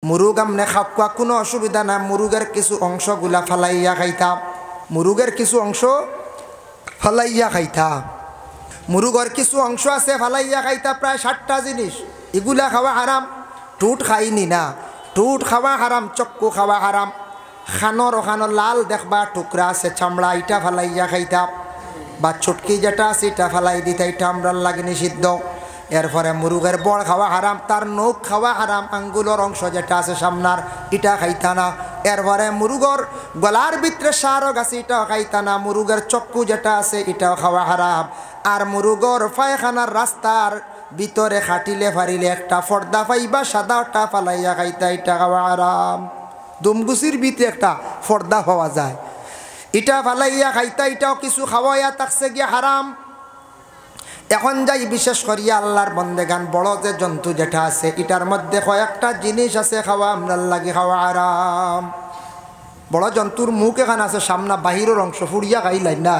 মুরুগ আমনে খাওয়া কোনো অসুবিধা না, মুরুগের কিছু অংশগুলা ফালাইয়া খাইতা, মুরুগের কিছু অংশ ফালাইয়া খাইতা। মুরুগের কিছু অংশ আছে ফালাইয়া খাইতা, প্রায় 60টা জিনিস। এগুলা খাওয়া হারাম। টুট খাইনি না, টুট খাওয়া হারাম, চক্কু খাওয়া হারাম। খানোর ওখানো লাল দেখবা টুকরা আছে চামড়া, এটা ফালাইয়া খাইতা। বা ছুটকি যেটা আছে এটা ফালাই দিতা, এটা আমরা লাগে নিষিদ্ধ। এরপরে মুরুগের বড় খাওয়া হারাম, তার নখ খাওয়া হারাম, আঙ্গুলের অংশ যেটা আছে সামনার এটা খাইতা না। এরপরে মুরুগর গলার ভিতরে সারক আছে এটাও খাইতা না। মুরুগের চক্কু যেটা আছে এটাও খাওয়া হারাম। আর মুরুগর পায়খানার রাস্তার ভিতরে খাটিলে ফারিলে একটা পর্দা পাইবা সাদাটা ফালাইয়া খাইতা, এটা খাওয়া হারাম। দুমগুচির ভিতরে একটা পর্দা পাওয়া যায়, এটা ফালাইয়া খাইতা, এটাও কিছু খাওয়াইয়া থাকছে গিয়ে হারাম। এখন যাই বিশেষ করিয়া আল্লাহর বন্দেগান বড় যে জন্তু যেটা আছে এটার মধ্যে কয়েকটা জিনিস আছে খাওয়া আমরার লাগে খাওয়া আরাম। বড় জন্তুর মুখ এখানে আছে সামনা, বাহিরের অংশ ফুড়িয়া খাইলাই না,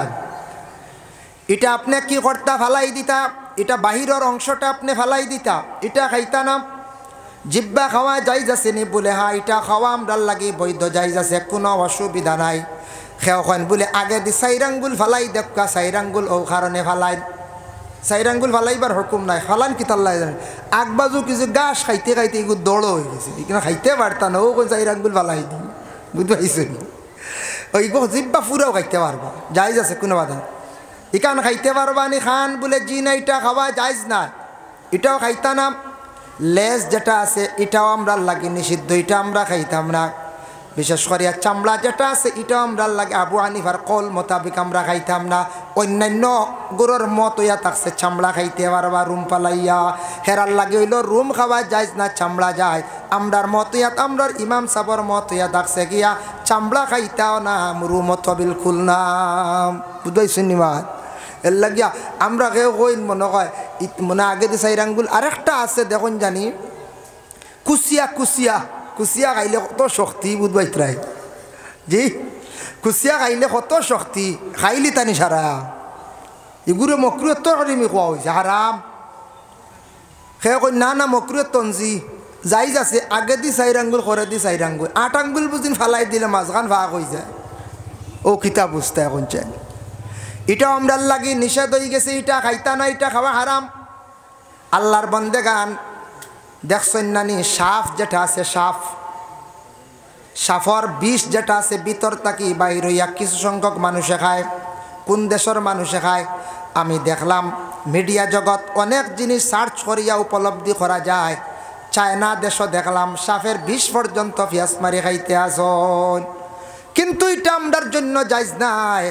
এটা আপনি কি করতা ফালাই দিতা, এটা বাহিরের অংশটা আপনি ফালাই দিতা, এটা খাইতা না। জিব্বা খাওয়া যাইজ আছে নি বলে হ্যাঁ এটা খাওয়া আমরার লাগে বৈধ যাইজ আছে, কোনো অসুবিধা নাই। খেও খান বলে আগে দি সাইরাঙ্গুল ফালাই দেখা, সাইরাঙ্গুল ও কারণে ফালাই, সাইরাঙ্গুল ফালাইবার হুকুম নাই, ফালান কি তাল্লাই জানে। আগবাজু কিছু গাছ খাইতে খাইতে এগুলো দৌড় হয়ে গেছে, এখানে খাইতে পারতা না, ও কোন সাইরাঙ্গুল ফালাই দিই, বুঝতে পারছেন। ওই জিব্বা ফুরাও খাইতে পারবা, যাইজ আছে কোনো বাধা। এখান খাইতে পারবা নি খান বলে জি না এটা খাওয়া যাইজ না, এটাও খাইতা না। লেজ যেটা আছে এটাও আমরা লাগে নিষিদ্ধ, এটা আমরা খাইতাম না। বিশেষ করিয়া চামড়া যেটা আছে এটাও আমরা লাগে আবু হানিফার কল মোতাবিক আমরা খাইতাম না। অন্যান্য গরুর মত হইয়া থাকছে চামড়া খাইতে পারবা রুম পালাইয়া, হেরার লাগে হইল রুম খাওয়া যায় না চামড়া যায়। আমরার মত হইয়া আমরার ইমাম সাবর মত হইয়া থাকছে গিয়া চামড়া খাইতাও না, রুম তো বিলকুল না, বুঝাইছেন নিমা। এর লাগিয়া আমরা কেউ কইন মনে হয় মনে আগে দি সাইরাঙ্গুল। আরেকটা আছে দেখুন জানি কুচিয়া, কুচিয়া কুচিয়া খাইলে কত শক্তি বুধবাইতরাই জি, কুচিয়া খাইলে কত শক্তি, খাইলি তানি সারা এগুলো মকরুয়ে তরকারি খোয়া হয়েছে হারাম। সে কই না না মকরুয়ে তঞ্জি যাইজ আছে, আগে দি সাইরাঙ্গুল করে দি সাইরাঙ্গুল, 8 আঙ্গুল বুঝিন ফালাই দিলে মাঝখান ভাগ হয়ে যায়। ও কিতাব বুঝতে এখন চাই, এটা আমরা লাগি নিষেধ হয়ে গেছে, এটা খাইতা না, এটা খাওয়া হারাম। আল্লাহর বন্দেগান দেখছেন নানি সাপ যেটা আছে, সাপ সাফর বিষ যেটা আছে ভিতর থাকি বাইর হইয়া কিছু সংখ্যক মানুষে খায়। কোন দেশের মানুষে খায় আমি দেখলাম মিডিয়া জগৎ অনেক জিনিস সার্চ করিয়া উপলব্ধি করা যায়। চায়না দেশও দেখলাম সাপের বিষ পর্যন্ত পিয়াস মারি খাইতে আসন, কিন্তু এটা আমরার জন্য যাইজ নাই।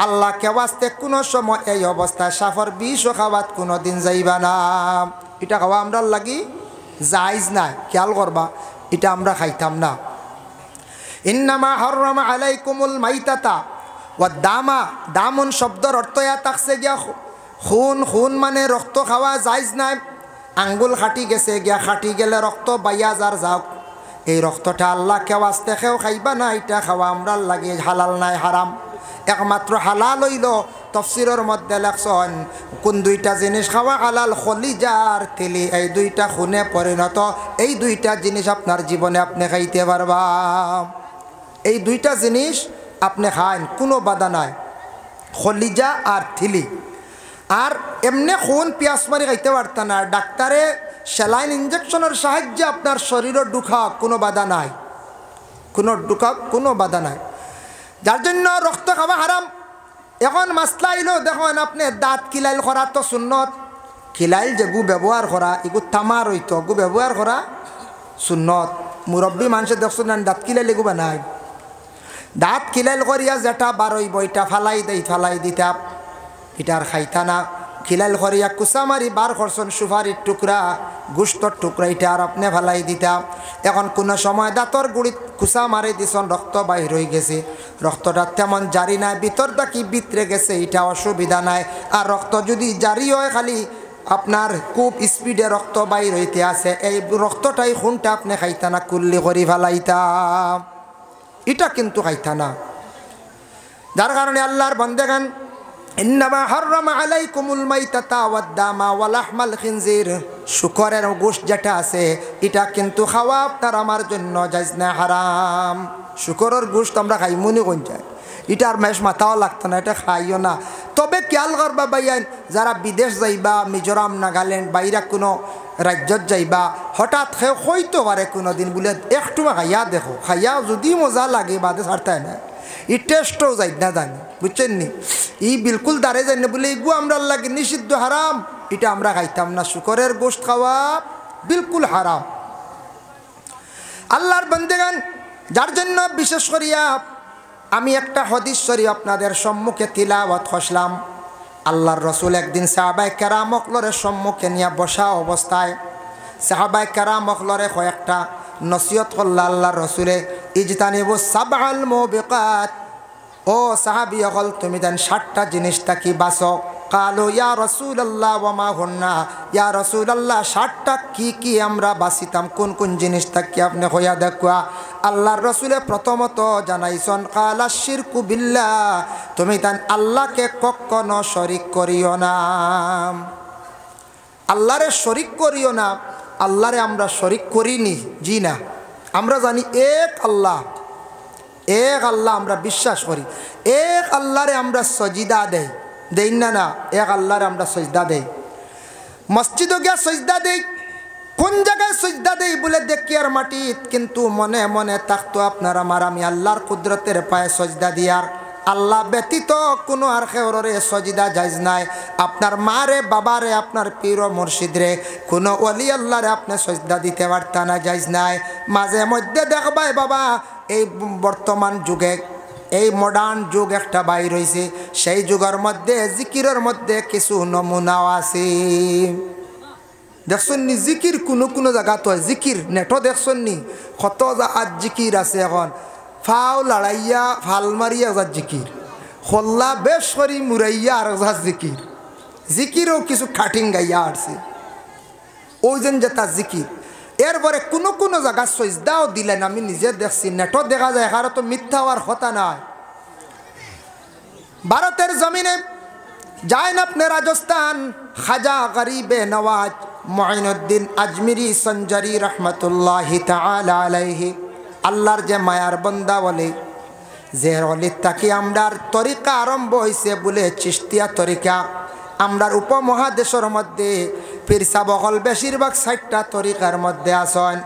আল্লাহ কেওয়াস্তে কোনো সময় এই অবস্থায় সাফর বিষও খাওয়াত কোনো দিন যাইবা না, এটা খাওয়া আমরার লাগি যাইজ নাই, খেয়াল করবা, এটা আমরা খাইতাম না। ইন্নামা হাররামা আলাইকুমুল মাইতাতা ওয়া দামা, দামন শব্দর অর্থ ইয়া থাকছে গিয়া খুন, খুন মানে রক্ত খাওয়া যাইজ নাই। আঙ্গুল খাটি গেছে গিয়া, খাটি গেলে রক্ত বাইয়া যার যাও, এই রক্তটা আল্লাহ কেওয়াস্তে খেও খাইবা না, এটা খাওয়া আমরার লাগে হালাল নাই, হারাম। একমাত্র হালাল হইল তফসিরের মধ্যে লেখছেন কোন দুইটা জিনিস খাওয়া হালাল, খলিজার তেলি, এই দুইটা খুনে পরিণত, এই দুইটা জিনিস আপনার জীবনে আপনি খাইতে পারবা। এই দুইটা জিনিস আপনি খান, কোনো বাধা নাই, খলিজা আর থিলি। আর এমনি খুন পিয়াস মারি খাইতে পারত না, ডাক্তারে স্যালাইন ইঞ্জেকশনের সাহায্যে আপনার শরীরে ঢুকা, কোনো বাধা নাই, কোনো ঢুকা কোনো বাধা নাই, যার জন্য রক্ত খাওয়া হারাম। এখন মাসলা আইলো দেখুন, আপনি দাঁত কিলাইল করা তো সুন্নত, কিলাইল যে গু ব্যবহার করা এগু তামার হইতো, গু ব্যবহার করা সুন্নত। মুরব্বী মানুষের দেখছো না দাঁত কিলাইলে গু বানাই, দাঁত কিলাইল করিয়া যেটা বারইব এটা ফালাই দেই, ফালাই দিতা, এটার খাইতা না। খিলাইল করিয়া কুচা মারি বার করছেন সুপারির টুকরা, গুস্তর টুকরা, এটা আর আপনি ফালাই দিতা। এখন কোনো সময় দাঁতর গুড়িত কুচা মারি দিছেন, রক্ত বাইর হয়ে গেছে, রক্তটা তেমন জারি নাই, ভিতরটা কি ভিতরে গেছে এটা অসুবিধা নাই। আর রক্ত যদি জারি হয় খালি আপনার খুব স্পিডে রক্ত বাইর হইতে আছে, এই রক্তটাই খুনটা আপনি খাইতা না, কুল্লি করি ফেলাইতা, এটা কিন্তু খাইতা না। যার কারণে আল্লাহর বন্দেগান ইন্নামা হাররামা আলাইকুমুল মাইতাতা ওয়াদ-দামা ওয়া লাহমাল খিনজির, শুকরের গোশত যেটা আছে এটা কিন্তু খাওয়া আপনার আমার জন্য জায়েজ না, হারাম। শুকরের গোশত আমরা খাইমুনি কোন যায়, এটার মেশ মাথাও লাগতো না, এটা খাইও না। তবে খেয়াল করবা ভাইয়ান, যারা বিদেশ যাইবা, মিজোরাম নাগাল্যান্ড বাইরে কোনো রাজ্যত যাইবা, হঠাৎ হইতে পারে কোনো দিন বলে একটু খাইয়া দেখো, খাইয়া যদি মজা লাগে বাদে ছাড়তায় না, ই টেস্টও যাই না জানি, বুঝছেন নি? ই বিলকুল দাঁড়ে যাই না বলে এগু আমরা লাগে নিষিদ্ধ, হারাম, এটা আমরা খাইতাম না। শুকরের গোশত খাওয়া বিলকুল হারাম। আল্লাহর বান্দেগান, যার জন্য বিশেষ করিয়া আমি একটা হাদিস শরীফ আপনাদের সম্মুখে তিলাওয়াত করলাম। আল্লাহর রসুল একদিন সাহাবায়ে কেরাম অকলরের সম্মুখে নিয়ে বসা অবস্থায় সাহাবায়ে কেরাম অকলরে কয়েকটা নসিহত করল আল্লাহর রসুলে, ইজতানিবু সাবআল মুবিকাত, ও সাহাবী অকল তুমি দেন 7টা জিনিস থাকি বাঁচো। কালো ইয়া রাসূলুল্লাহ ওয়া মা হুন্না, ইয়া রাসূলুল্লাহ 7টা কি কি আমরা বাঁচিতাম, কোন কোন জিনিস থাকি আপনি হইয়া দেখুয়া। আল্লাহর রসুলে প্রথমত জানাইছেন কালা শিরকু বিল্লাহ, তুমি তান আল্লাহকে কখনো শরীক করিও না, আল্লাহরে শরীক করিও না। আল্লাহরে আমরা শরীক করিনি, জি না, আমরা জানি এক আল্লাহ, এক আল্লাহ আমরা বিশ্বাস করি, এক আল্লাহরে আমরা সজিদা দেই, দেই না, না, এক আল্লাহরে আমরা সজদা দেই, মসজিদে গিয়া সজদা দেই। কোন জায়গায় সজদা দেই বলে দেখি আর মাটিত, কিন্তু মনে মনে থাকতো আপনার আমার আমি আল্লাহর কুদরতের পায়ে সজদা দিয়ার, আল্লাহ ব্যতীত কোনো আর কেউরে সজদা জায়েজ নাই। আপনার মারে বাবারে আপনার পীর মুর্শিদরে কোনো ওলি আল্লাহরে আপনি সজদা দিতে পারতা না, জায়েজ নাই। মাঝে মধ্যে দেখবাই বাবা এই বর্তমান যুগে, এই মডার্ন যুগ একটা বাইর হয়েছে, সেই যুগের মধ্যে জিকিরের মধ্যে কিছু নমুনাও আছে। দেখছেন নি জিকির কোনো কোনো জায়গা তো জিকির নেটও দেখছেন নি কত আজ জিকির আছে, এখন ফাও লড়াইয়া ফাল মারিয়া যার জিকির, হল্লা বেশ করি মুরাইয়া আর যার জিকির, জিকিরও কিছু কাটিং গাইয়া আসছে ওই যেন যেটা জিকির। এরপরে কোনো কোনো জায়গা সজদাও দিলেন, আমি নিজে দেখছি, নেটও দেখা যায়, এখানে তো মিথ্যা হওয়ার কথা নয়। ভারতের জমিনে যাইন আপনি রাজস্থান, খাজা গরিবে নওয়াজ মুঈনুদ্দিন আজমিরি সঞ্জারি রহমতুল্লাহি তাআলা আলাইহি, আল্লাহর যে মায়ার বন্দা বলে, যে অলির তাকে আমরার তরিকা আরম্ভ হয়েছে বলে চিশতিয়া তরিকা। আমরার উপমহাদেশের মধ্যে পীর সাহেব হল বেশিরভাগ 60টা তরিকার মধ্যে আসেন,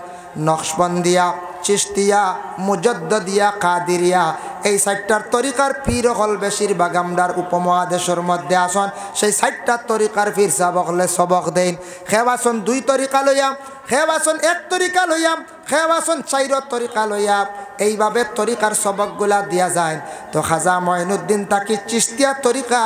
নকশবন্দিয়া, চিশতিয়া, মুজদ্দদিয়া, কাদিরিয়া, এই 60টার তরিকার পীর হল বেশিরভাগ আমরার উপমহাদেশের মধ্যে আসন। সেই 60টা তরিকার পীর সাহেব হলে সবক দেন, খেবাসন 2 তরিকা লইয়া, খেবাসন 1 তরিকা লইয়া, খেবাসন 4 তরিকা লইয়া, এইভাবে তরিকার সবকগুলা দিয়া যায়। তো খাজা মঈনুদ্দিন তাকে চিশতিয়া তরিকা,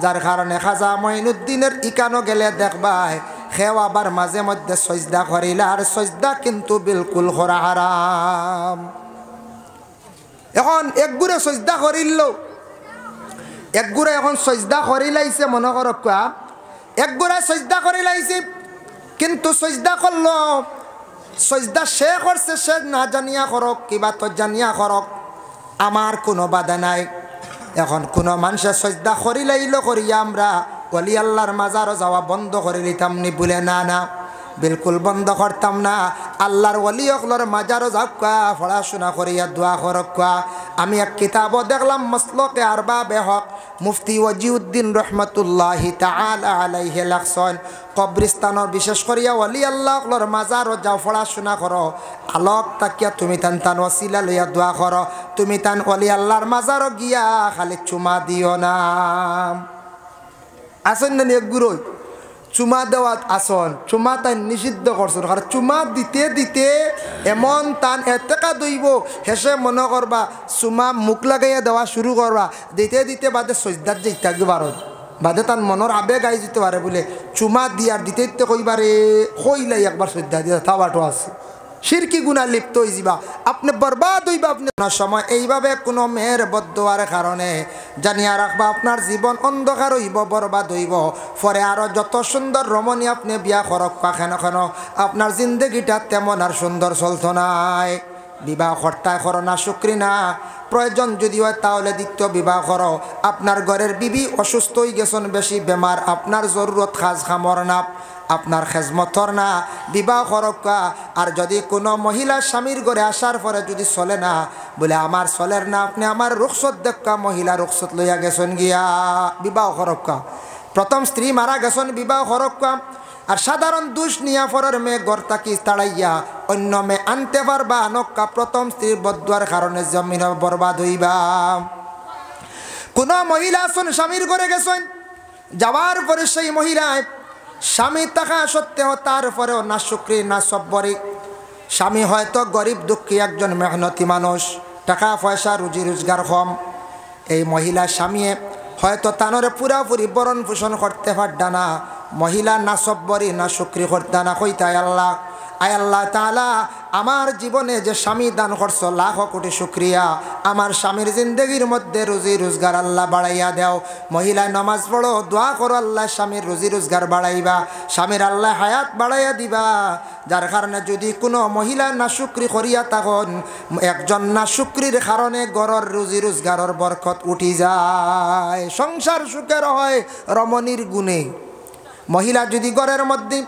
যার কারণে খাজা মঈনুদ্দিনের ইকানো গেলে দেখবাই খেও আবার মাঝে মধ্যে সজদা করিলা, আর সজদা কিন্তু বিলকুল করা হারাম। এখন একগুড়ে সজদা করিল, একগুড়ে এখন সজদা করি লাইছে, মনে করক একগুড়ে সজদা করি লাইছে, কিন্তু সজদা করলো, সজদা সে করছে, সে না জানিয়া করক কিবা তো জানিয়া করক, আমার কোনো বাধা নাই। এখন কোনো মানুষের সজদা করি লাইল করিয়া আমরা ওলি আল্লাহর মাজারও যাওয়া বন্ধ করে দিতাম নি বলে, না না, বিলকুল বন্ধ করতাম না। আল্লাহর ওলি অকলর মাজারও যাওয়া, পড়াশোনা করিয়া দোয়া করকা। আমি এক কিতাবও দেখলাম, মসলকে আরবাবে হক মুফতি ওয়াজিউদ্দিন রহমতুল্লাহি তাআলা আলাইহি লেখছেন, কবরিস্তানের বিশেষ করিয়া ওলি আল্লাহ অকলর মাজারও যাও, পড়াশোনা করো, আলোক তাকিয়া তুমি তান তান ওসিলা লইয়া দোয়া করো, তুমি তান ওলি আল্লাহর মাজারও গিয়া খালি চুমা দিও না। আসেন না একগুরো চুমা দেওয়াত আসন, চুমা তাই নিষিদ্ধ করছেন, কারণ চুমা দিতে দিতে এমন টান এতেকা দইব, হেসে মনে করবা চুমা মুখ লাগাইয়া দেওয়া শুরু করবা, দিতে দিতে বাদে সজদার যে ইত্যাদি বারণ বাদে তার মনের আবেগ আই যেতে পারে বলে চুমা দিয়ার দিতে দিতে কইবারে কইলাই একবার সজদা দিয়া থাবাটো আছে, শিরকি গুণা লিপ্ত হয়ে যাবা, আপনি বরবাদ হইবা। আপনি সময় এইভাবে কোনো মেয়ের বদদোয়ার কারণে জানিয়া রাখবা আপনার জীবন অন্ধকার হইব, বরবাদ হইব। পরে আরও যত সুন্দর রমণী আপনি বিয়া করক কেন কেন আপনার জিন্দগিটা তেমন আর সুন্দর চলত নাই। বিবাহ কর্তায় করো না শুক্রি না, প্রয়োজন যদি হয় তাহলে দ্বিতীয় বিবাহ করো। আপনার ঘরের বিবি অসুস্থ হয়ে গেছেন, বেশি বেমার, আপনার জরুরত খাজ খামর না, আপনার খেজমতর না, বিবাহ করকা। আর যদি কোনো মহিলা স্বামীর ঘরে আসার পরে যদি চলে না, বলে আমার চলের না, আপনি আমার রুখসত দেখা, মহিলা রুখসত লইয়া গেছেন গিয়া বিবাহ করকা। প্রথম স্ত্রী মারা গেছেন, বিবাহ করকা। আর সাধারণ দুষ নিয়া পরের মেয়ে ঘর থাকি তাড়াইয়া অন্য মেয়ে আনতে পারবা আনকা, প্রথম স্ত্রীর বদুয়ার কারণে জমিন বরবাদ হইবা। কোন মহিলা আছেন স্বামীর ঘরে গেছেন, যাওয়ার পরে সেই মহিলায় স্বামী থাকা সত্ত্বেও তারপরেও না শুকরি না সব্বরি। স্বামী হয়তো গরিব দুঃখী একজন মেহনতি মানুষ, টাকা পয়সা রুজি রোজগার কম। এই মহিলা স্বামী হয়তো তানরে পুরাপুরি বরণ পোষণ করতে পারডা না, মহিলা না সব্বরি না শুকরি করতে না। কইতাই আল্লাহ, আয় আল্লাহ তাআলা, আমার জীবনে যে স্বামী দান করছো লাখ কোটি শুক্রিয়া। আমার স্বামীর জিন্দগির মধ্যে রুজি রোজগার আল্লাহ বাড়াইয়া দেও। মহিলায় নমাজ পড়ো, দোয়া করো আল্লাহ স্বামীর রুজি রোজগার বাড়াইবা, স্বামীর আল্লাহ হায়াত বাড়াইয়া দিবা। যার কারণে যদি কোনো মহিলা না শুক্রি করিয়া তখন একজন না শুক্রির কারণে ঘরের রুজি রোজগারের বরকত উঠি যায়, সংসার সুখের হয় রমণীর গুণে। মহিলা যদি ঘরের মধ্যে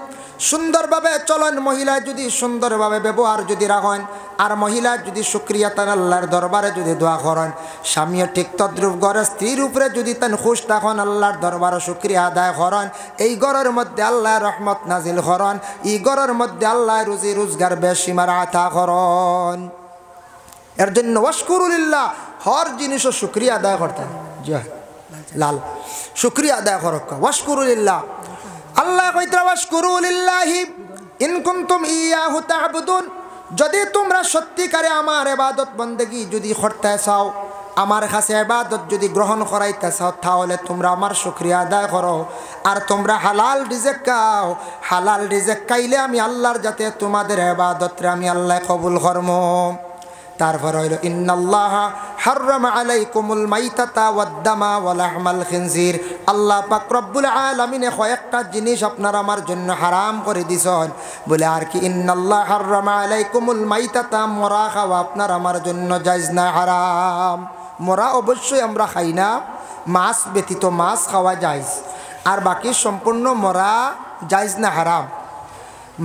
সুন্দরভাবে চলেন, মহিলা যদি সুন্দরভাবে ব্যবহার যদি রাখেন, আর মহিলা যদি শুক্রিয়া তান আল্লাহর দরবারে যদি দোয়া করেন, স্বামীও ঠিক তদ্রুপ ঘরের স্ত্রীর উপরে যদি তান খুশ তখন আল্লাহর দরবারে শুক্রিয়া আদায় করেন, এই ঘরের মধ্যে আল্লাহ রহমত নাজিল করেন, এই ঘরের মধ্যে আল্লাহ রুজি রোজগার বেশিমার আতা করেন। এর জন্য ওয়াশকুরুলিল্লাহ, হর জিনিসও শুক্রিয়া আদায় করতে লাল শুক্রিয়া আদায় করক। ওয়াশকুরুলিল্লাহ, আল্লাহ কইতরা ওয়াশকুরু লিল্লাহি ইন কুনতুম ইয়াহু তা'বুদুন। যদি তোমরা সত্যিকারে আমার ইবাদত বন্দেগী যদি করতে চাও, আমার কাছে ইবাদত যদি গ্রহণ করাইতে চাও, তাহলে তোমরা আমার শুকরিয়া আদায় করো। আর তোমরা হালাল রিজিক খাও, হালাল রিজিক খাইলে আমি আল্লাহর যাতে তোমাদের ইবাদতরে আমি আল্লাহ কবুল করমু। তারপর হইল ইন্নাল্লাহা হাররামা আলাইকুমুল মাইতাতা ওয়াদ-দামা ওয়া লাহমাল খিনজির। আল্লাহ পাক রব্বুল আলামিন কয়েকটা জিনিস আপনার আমার জন্য হারাম করে দিছেন। বলে আর কি, ইন্নাল্লাহা হাররামা আলাইকুমুল মাইতাতা, মরা খাওয়া আপনার আমার জন্য জায়েজ না, হারাম। মরা অবশ্যই আমরা খাই না, মাছ ব্যতীত মাছ খাওয়া জায়েজ, আর বাকি সম্পূর্ণ মরা জায়েজ না, হারাম।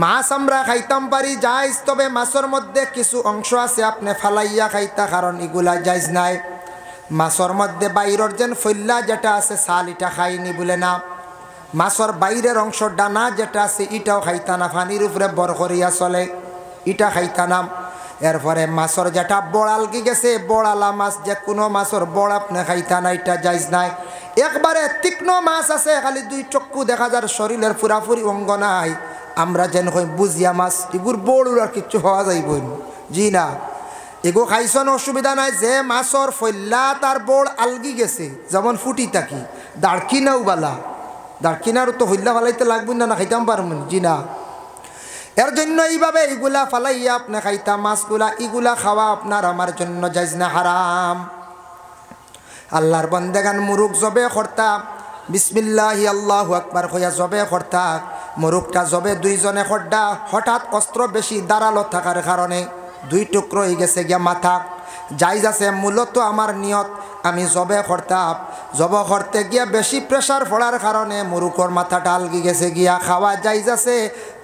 মাছ আমরা খাইতাম পারি জায়েজ, তবে মাছের মধ্যে কিছু অংশ আছে আপনি ফালাইয়া খাইতা, কারণ এগুলা জায়েজ নাই। মাছের মধ্যে বাইরের যেন ফল্লা যেটা আছে ছাল, এটা খাইনি বলে না। মাছের বাইরের অংশ ডানা যেটা আছে এটাও খাইতা না, পানির উপরে বর করিয়া চলে, এটা খাইতা না। এরপরে মাছের যেটা বড়াল কি গেছে, বড়ালা মাছ, যে কোনো মাছের বড় আপনি খাইতা না, এটা জায়েজ নাই। একবারে তীক্ষ্ণ মাছ আছে, খালি দুই চক্ষু দেখা যার, শরীরের পুরাপুরি অঙ্গ নাই, আমরা যেন কই বুঝিয়া মাছ, এগুর বড় আর কিচ্ছু হওয়া যাইব জি না, এগো খাইছন অসুবিধা নাই। যে মাছর ফল্লা তার বড় আলগি গেছে, যেমন ফুটি থাকি, দাঁড়কিনাও বালা, দাঁড়কিনারও তো হইল্লা ফালাইতে লাগবে না, না খাইতাম পারবেন জি না। এর জন্য এইভাবে এগুলা ফালাইয়া আপনি খাইতা মাছগুলা, এগুলা খাওয়া আপনার আমার জন্য জায়েজ না, হারাম। আল্লাহর বন্দেগান মুরুগ জবে করতা, বিসমিল্লাহি আল্লাহু আকবার কইয়া জবে করতা। মুরুগটা জবে দুইজনে খড্ডা, হঠাৎ অস্ত্র বেশি দাঁড়ালো থাকার কারণে দুই টুকরো হয়ে গেছে গিয়া মাথা। জায়েজ আছে, মূলত আমার নিয়ত আমি জবে করতাম, জব করতে গিয়া বেশি প্রেশার পড়ার কারণে মুরুগর মাথাটা আলগি গেছে গিয়া, খাওয়া জায়েজ আছে।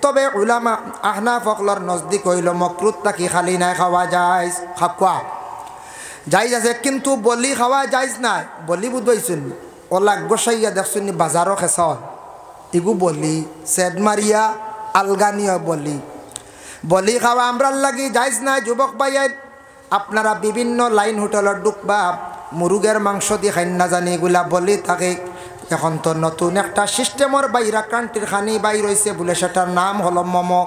তবে উলামা আহনাফ ফকলর নজদিক হইল মকরুত তাকি খালি নাই, খাওয়া জায়েজ, খাওয়া জায়েজ আছে, কিন্তু বলি খাওয়া জায়েজ নাই। বলি বুঝবাইছেন, ওলা গোসাইয়া দেখছেন বাজারও খেসন, ইগু বলি সেদ মারিয়া আলগানিয়া বলি, বলি খাওয়া আমরার লাগি জায়েজ নাই। যুবক ভাইয়াই, আপনারা বিভিন্ন লাইন হোটেলত ঢুকবা, মুরুগের মাংস দিয়ে খাই না জানি, এগুলা বলি থাকে। এখন তো নতুন একটা সিস্টেমের বাইরা কান্ট্রির খানি বাইর হয়েছে বলে, সেটার নাম হলো মোমো।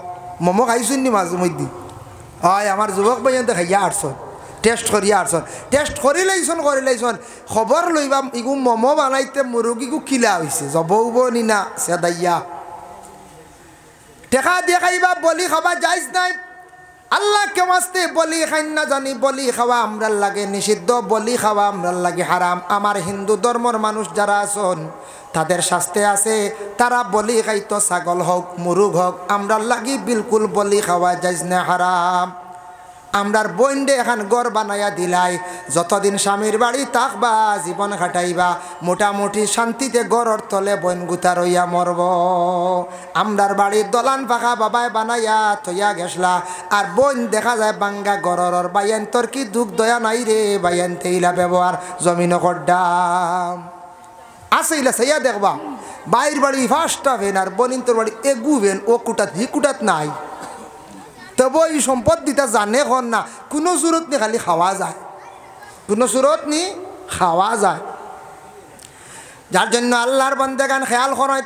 মোমো খাইছেন নি মাঝে মধ্যে? হয়, আমার যুবক ভাইয়া খাইয়া আসছেন, টেস্ট করিয়া আসছেন, টেস্ট করি লাইছন, খবর লইবা ইগু মোমো বানাইতে মুরগিগু কিলা হয়েছে, জবউব নি না সেদাইয়া টেকা দিয়ে খাইবা, বলি খাবা জায়েজ নাই। আল্লাহ কে মাস্তে বলি খাই না জানি, বলি খাওয়া আমরার লাগে নিষিদ্ধ, বলি খাওয়া আমরার লাগে হারাম। আমার হিন্দু ধর্মর মানুষ যারা আছেন তাদের শাস্তে আছে, তারা বলি খাইতো ছাগল হোক মুরুগ হোক, আমরার লাগি বিলকুল বলি খাওয়া জায়েজ না, হারাম। আমরার বইন্ডে এখন গড় বানাইয়া দিলাই যতদিন স্বামীর বাড়ি থাকবা জীবন কাটাইবা মোটামুটি শান্তিতে গড়র তলে বইন গুতা রইয়া মরব আমরার বাড়ির দলান পাখা বাবায় বানাইয়া থইয়া গেছলা আর বইন দেখা যায় বাঙ্গা গড়র বাইয়ান তোর কি দুঃখ দয়া নাই রে বাইয়ান তেইলা ব্যবহার জমিন করডাম আছে ইলা সাইয়া দেখবা বাইর বাড়ি ফার্স্ট হবেন আর বনিন তোর বাড়ি এগুবেন ও কুটাত হি কুটাত নাই তবে এই সম্পদ দিতা জানে হন না কোনো সুরত নি খালি খাওয়া যায় কোনো সুরত নি খাওয়া যায় যার জন্য আল্লাহর বান্দাগান খেয়াল করেন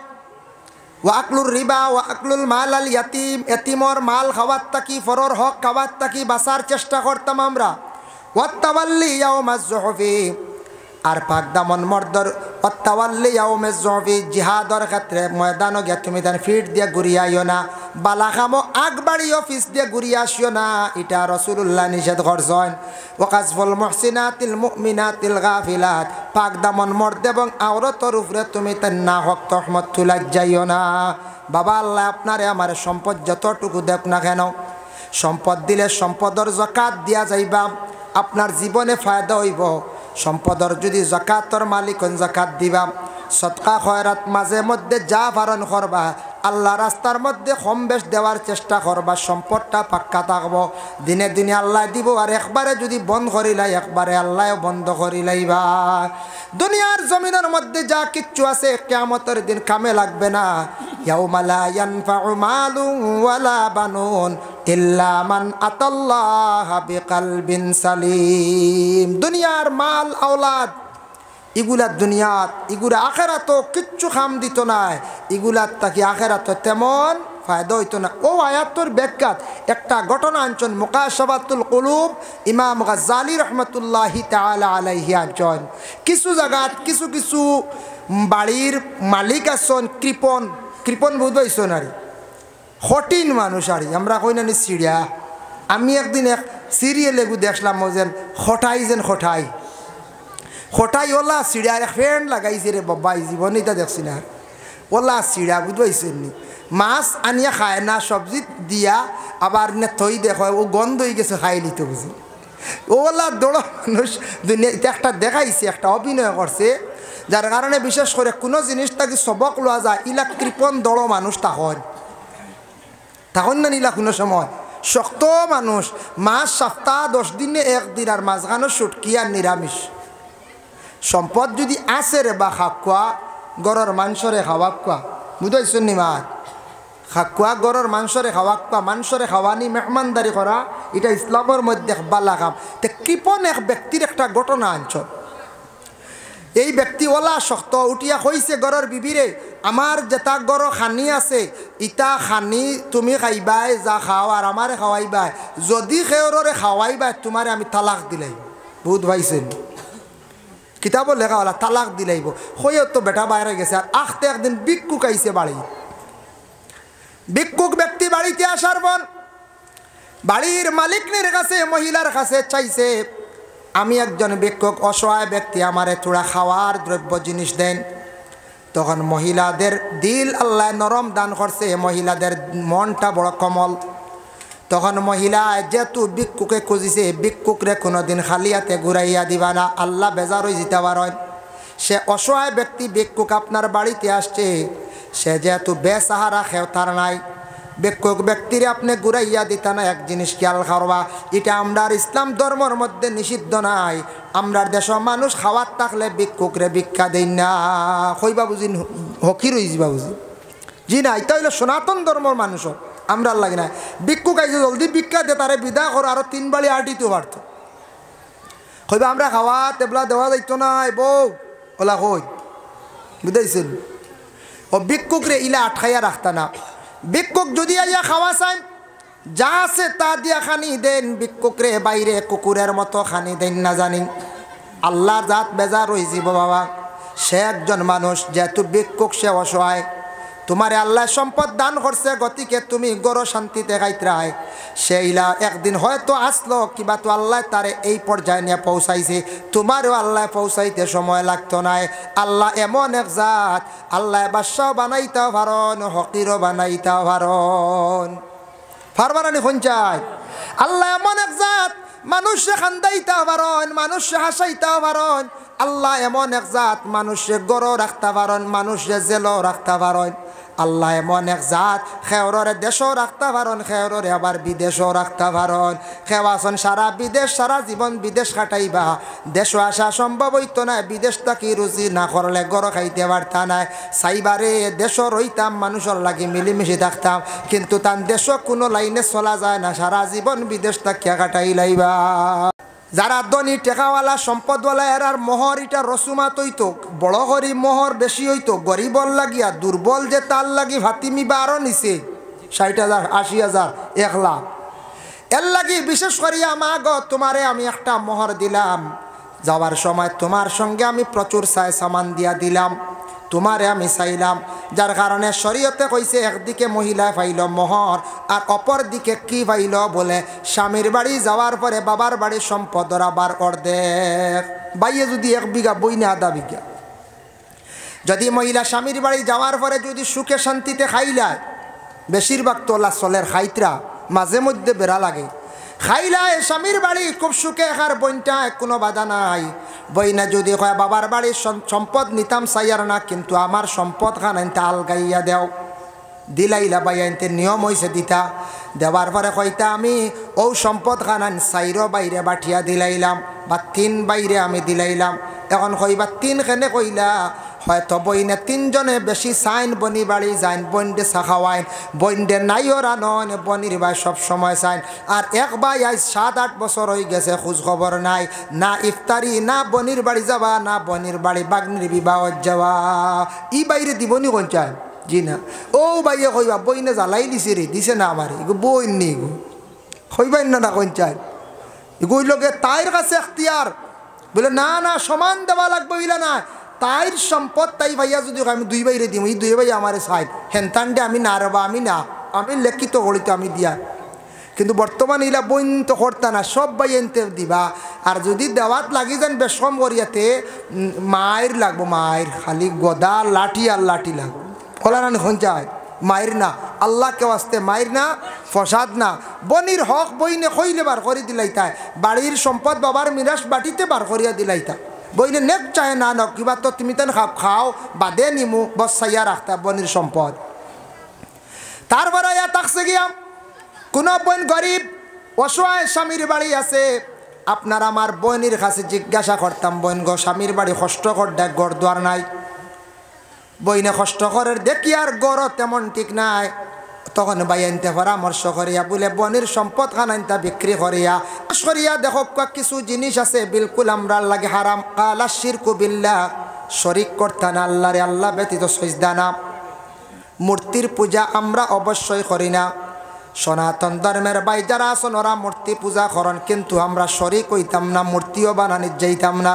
ওয়াকলুর রিবা ওয়াকলুল মাল আল ইয়াতিম এতিমর মাল খাওয়ার তাকি ফরর হক খাওয়ার তাকি বাঁচার চেষ্টা করতাম আমরা ওয়াত্তাওয়াল্লি ইয়াউমাজ যুহফি আর পাক দামন মর্দর ওয়াত্তাওয়াল্লি ইয়াউমাজ যুহফি জিহাদর ক্ষেত্রে ময়দানও গিয়া তুমি তার ফিট দিয়ে ঘুরিয়াইও না বালা খামো আগ বাড়ি অফিস দিয়ে ঘুরিয়ে আসিও না এটা রাসূলুল্লাহ নিষেধ করছেন ওয়াকাজফুল মুহসিনাতিল মুমিনাতিল গাফিলাত পাক দামন মর্দ এবং আওরতর উপরে তুমি তার না হক তহমত তুলাই যাইও না বাবা আল্লাহ আপনারে আমার সম্পদ যতটুকু দেখ না কেন সম্পদ দিলে সম্পদর যাকাত দিয়া যাইবা আপনার জীবনে ফায়দা হইব সম্পদর যদি যাকাতর মালিক যাকাত দিবা সদকা খয়রাত মাঝে মধ্যে যা পালন করবা আল্লাহ রাস্তার মধ্যে কম বেশ দেওয়ার চেষ্টা করবা সম্পদটা পাক্কা থাকব দিনে দিনে আল্লাহ দিব আর একবারে যদি বন্ধ করিলাই একবারে আল্লাহ বন্ধ করিলাইবা দুনিয়ার জমিনের মধ্যে যা কিচ্ছু আছে কিয়ামতের দিন কামে লাগবে না ইয়াউমা লা ইয়ানফাউ মালুন ওয়ালা বানুন ইল্লা মান আতাল্লাহা বিকলবিন সালিম দুনিয়ার মাল আওলাদ এগুলা দুনিয়াত এগুলা আখেরাত কিচ্ছু খাম দিত না এগুলার তাকে আখেরাত তেমন ফায়দা হইতো না ও আয়াতর ব্যাখ্যাত একটা ঘটনা আনছেন মুকাশাফাতুল কুলুব ইমাম গাজ্জালি রহমতুল্লাহি তাআলা আলাইহি আনছেন কিছু জায়গাত কিছু কিছু বাড়ির মালিক আছেন কৃপণ কৃপণ বুঝ হইছেন আর কঠিন মানুষ আর আমরা কই না সিরিয়া আমি একদিন এক সিরিয়ালে দেখলাম যেন খটাই খটাই ওলা সিঁড়ার ফ্রেন্ড লাগাইছে রে বাবা জীবনে তা দেখছি না ওলা সিঁড়া বুঝবাইছেন নি মাছ আনিয়া খায় না সবজি দিয়া আবার নে থই দেখো ও গন্ধ হয়ে গেছে খাই লিতে বুঝি ওলা দৌড় মানুষ দুনিয়াতে একটা দেখাইছে একটা অভিনয় করছে যার কারণে বিশেষ করে কোনো জিনিসটাকে সবক লওয়া যায় ইলা কৃপণ দৌড় মানুষ তখন না নিলা কোনো সময় শক্ত মানুষ মাছ সপ্তাহ 10 দিনে একদিন আর মাঝখানো সুটকি আর নিরামিষ সম্পদ যদি আছে রে বা খাকুয়া গরর মাংসরে খাওয়াকুয়া বুঝাইছেন নি মা খাকুয়া গরর মাংসরে খাওয়াকুয়া মাংসরে খাওয়ানি মেহমানদারি করা এটা ইসলামের মধ্যে বালা কাম তে কৃপণ এক ব্যক্তির একটা ঘটনা আনছন এই ব্যক্তি ওলা শক্ত উঠিয়া কইছে গরর বিবিরে আমার যেটা গর খানি আছে ইটা খানি তুমি খাইবাই যা খাও আর আমারে খাওয়াইবাই যদি খেয়রে খাওয়াইবাই তোমারে আমি তালাক দিলাই বহুত ভাইছেন কিতাবও লেখা হলা তালাক দিলাইব হয়েও তো বেটা বাইরে গেছে আর আখতে একদিন ভিক্ষুক আইছে বাড়ি ভিক্ষুক ব্যক্তি বাড়িতে আসার পর বাড়ির মালিকনির কাছে মহিলার কাছে চাইছে আমি একজন ভিক্ষুক অসহায় ব্যক্তি আমারে থোড়া খাওয়ার দ্রব্য জিনিস দেন তখন মহিলাদের দিল আল্লাহ নরম দান করছে মহিলাদের মনটা বড় কমল তখন মহিলা যেহেতু ভিক্ষুকে খুঁজিছে ভিক্ষুকরে কোনোদিন খালিয়াতে ঘুরাইয়া দিবা না আল্লাহ বেজার হয়ে যেতে পারেন সে অসহায় ব্যক্তি ভিক্ষুক আপনার বাড়িতে আসছে সে যেহেতু বেসাহারা খেওতার নাই ভিক্ষুক ব্যক্তিরে আপনি ঘুরাইয়া দিতা না এক জিনিস খেয়াল করবা এটা আমরার ইসলাম ধর্মের মধ্যে নিষিদ্ধ নাই আমরার দেশের মানুষ খাওয়ার থাকলে ভিক্ষুকরে ভিক্ষা দেই না কইবা বুঝি হকির হয়ে যাবা বুঝি জি না এটা হইলো সনাতন ধর্মের মানুষও আমরা লাগে না ভিক্ষুক আইছে জলদি ভিক্ষা দে তারে বিদায় করো আরো 3 বাড়ি আটিতে পারত কইবা আমরা খাওয়া তেবলা দেওয়া যাইতো না বউ ওলা কই বুঝাইছেন ও ভিক্ষুক রে ইলা আটকাইয়া রাখতা না ভিক্ষুক যদি আইয়া খাওয়া চাই যা আছে তা দিয়া খানি দেন ভিক্ষুক রে বাইরে কুকুরের মতো খানি দেন না জানি আল্লাহ জাত বেজার হয়ে যাব বাবা সে একজন মানুষ যেহেতু ভিক্ষুক সে অসহায় তোমারে আল্লাহ সম্পদ দান করছে গতিকে তুমি গড় শান্তিতে খাইতরাই সেইলা একদিন হয়তো আসলো কিবা তো আল্লাহ তারে এই পর্যায়ে নিয়ে পৌঁছাইছে তোমারও আল্লাহ পৌঁছাইতে সময় লাগতো না আল্লাহ এমন এক জাত আল্লাহ বাদশাহ বানাইতেও পারন হকিরও বানাইতেও পারন ফারবারানি কোন চাই আল্লাহ এমন এক জাত, মানুষে খান্দাইতে পারেন, মানুষে হাসাইতে পারেন। আল্লাহ এমন এক জাত, মানুষে গড়ও রাখতে পারেন, মানুষে জেলও রাখতে পারেন। আল্লাহ এমন এক জাত, খেওরে দেশও রাখতে পারেন, খেওরে আবার বিদেশও রাখতে পারেন। খেওয়াছন সারা বিদেশ, সারা জীবন বিদেশ কাটাইবা, দেশও আসা সম্ভব হইতো না। বিদেশ থাকি রুজি না করলে গড় খাইতে পারতা নাই। সাইবারে দেশও রইতাম, মানুষের লাগে মিলিমিশি থাকতাম, কিন্তু তার দেশও কোনো লাইনে চলা যায় না, সারা জীবন বিদেশ থাকিয়া কাটাই লাইবা। যারা ধনী টেকাওয়ালা সম্পদওয়ালা এরার মোহর এটা রসুমাত হইতো, বড় গরিব মোহর বেশি হইতো। গরিবর লাগিয়া দুর্বল যে তার লাগি ভাতিমি বা আরও নিছে 60,000, 80,000, 1 লাখ। এর লাগি বিশেষ করিয়া মা গো তোমারে আমি একটা মোহর দিলাম, যাওয়ার সময় তোমার সঙ্গে আমি প্রচুর চাই সামান দিয়া দিলাম, তোমারে আমি চাইলাম। যার কারণে শরীয়তে কইছে একদিকে মহিলা পাইল মোহর, আর অপর দিকে কি পাইল বলে স্বামীর বাড়ি যাওয়ার পরে বাবার বাড়ির সম্পদ আবার অর্ধেক। বাইয়ে যদি 1 বিঘা বই না 1/2 বিঘা, যদি মহিলা স্বামীর বাড়ি যাওয়ার পরে যদি সুখে শান্তিতে খাইলায়, বেশিরভাগ তোলা চলের খাইতরা মাঝে মধ্যে বেড়া লাগে, খাইলায় স্বামীর বাড়ি খুব সুখে একার বইনটা কোনো বাধা নাই। বইনা যদি কয় বাবার বাড়ির সম্পদ নিতাম চাইয়ার না, কিন্তু আমার সম্পদ খান আনতে আলগাইয়া দেও, দিলাইলা বাই আনতে নিয়ম হয়েছে দিতা। দেওয়ার পরে কইতা আমি ও সম্পদ খান আন 4 বাইরে বাঠিয়া দিলাইলাম, বা 3 বাইরে আমি দিলাইলাম। এখন কইবা 3 কেনে কইলা, হয়তো বইনে 3 জনে বেশি চাইন, বনি বাড়ি যাইন, বইনডে চা খাওয়াইন, বইনডে নাইও রানন, বনির ভাই সব সময় চাইন। আর এক ভাই আজ 7-8 বছর হয়ে গেছে, খোঁজ খবর নাই, না ইফতারি, না বনির বাড়ি যাওয়া, না বনির বাড়ি বাগনির বিবাহ যাওয়া। ই বাইরে দিবনি কোন চায়? জি না। ও ভাইয়ে কইবা বইনে জ্বালাই দিছে রে, দিছে না আমার এগো বইন নি, এগো কইবাই না কোন চায়? এগুই লোকে তাইর কাছে এখতিয়ার, বলে না না সমান দেওয়া লাগবে, বইলা না তাইর সম্পদ তাই ভাইয়া যদি আমি 2 বাইরে দিই, এই 2 ভাই আমার সাইড হেনতানডে আমি না রবা, আমি না, আমি লেখিত গড়িত আমি দিয়া। কিন্তু বর্তমান ইলা বইন তো করতা না, সব ভাই এনতে দিবা। আর যদি দেওয়াত লাগি যান বেশম করিয়াতে মায়ের লাগবো, মায়ের খালি গদা লাঠি আর লাঠি লাগবো। ওলা না হন যায় মায়ের না, আল্লাহকে আসতে মায়ের না, ফসাদ না। বনির হক বইনে কইলে বার করে দিলাইতায়, বাড়ির সম্পদ বাবার মিরাস বাটিতে বার করিয়া দিলাইতা। বইনে নেক চাহে না নক, কিবা তো তুমি তেন খাও বাদে নিমু, বসাইয়া রাখতা বনির সম্পদ। তারপরে ইয়া তাকছে গিয়া কোনো বোন গরিব অসহায় স্বামীর বাড়ি আছে, আপনার আমার বোনের কাছে জিজ্ঞাসা করতাম, বোন গো স্বামীর বাড়ি কষ্ট কর দেখ, গড় দোয়ার নাই। বইনে কষ্ট করার দেখি আর গড় তেমন ঠিক নাই। তখন ভাই আনতে পরামর্শ করিয়া বলে বনির সম্পদ খান আনতা বিক্রি করিয়া দেখো কিছু জিনিস আছে বিলকুল আমরা লাগে হারাম। কালা শিরকু বিল্লাহ, শরিক করতা না আল্লাহরে, আল্লাহ ব্যতীত সিজদা না। মূর্তির পূজা আমরা অবশ্যই করি না। সনাতন ধর্মের ভাই যারা আছেন ওরা মূর্তি পূজা করেন, কিন্তু আমরা শরিক হইতাম না, মূর্তিও বানানি যাইতাম না।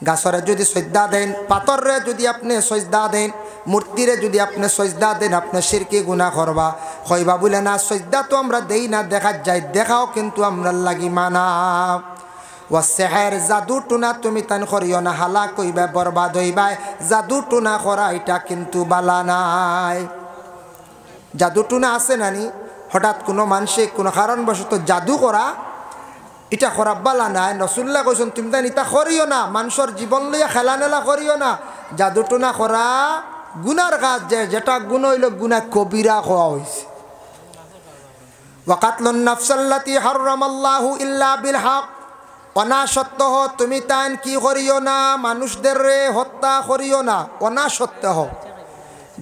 গাছরে যদি সজদা দেন, পাথরে যদি আপনি সজদা দেন, মূর্তিরে যদি আপনি সজদা দেন, আপনি শিরকি গুনাহ করবা। কইবা বলে না সজদা তো আমরা দেই না, দেখা যায়, দেখাও কিন্তু আমরা লাগি মানা। ও সেহের জাদু টুনা তুমি তান করিও না, হালা কইবা বরবাদ হইবা। জাদু টুনা করা এটা কিন্তু বালা নাই। জাদু টুনা আছে নানি, হঠাৎ কোনো মানুষে কোনো কারণবশত জাদু করা, এটা করা বালা নাই। রসুল্লাহ কইছেন তুমি তাই এটা করিও না, মানুষের জীবন লইয়া খেলা নেলা করিও না। জাদু টুনা করা গুনার কাজ, যেটা গুণ হইল গুনাহ কবিরা হওয়া হয়েছে। ওয়াকাতলুন নাফসাল্লাতি হারামাল্লাহু ইল্লা বিল হক, অনাসত্য তুমি তাই কি করিও না, মানুষদের রে হত্যা করিও না, অনাসত্য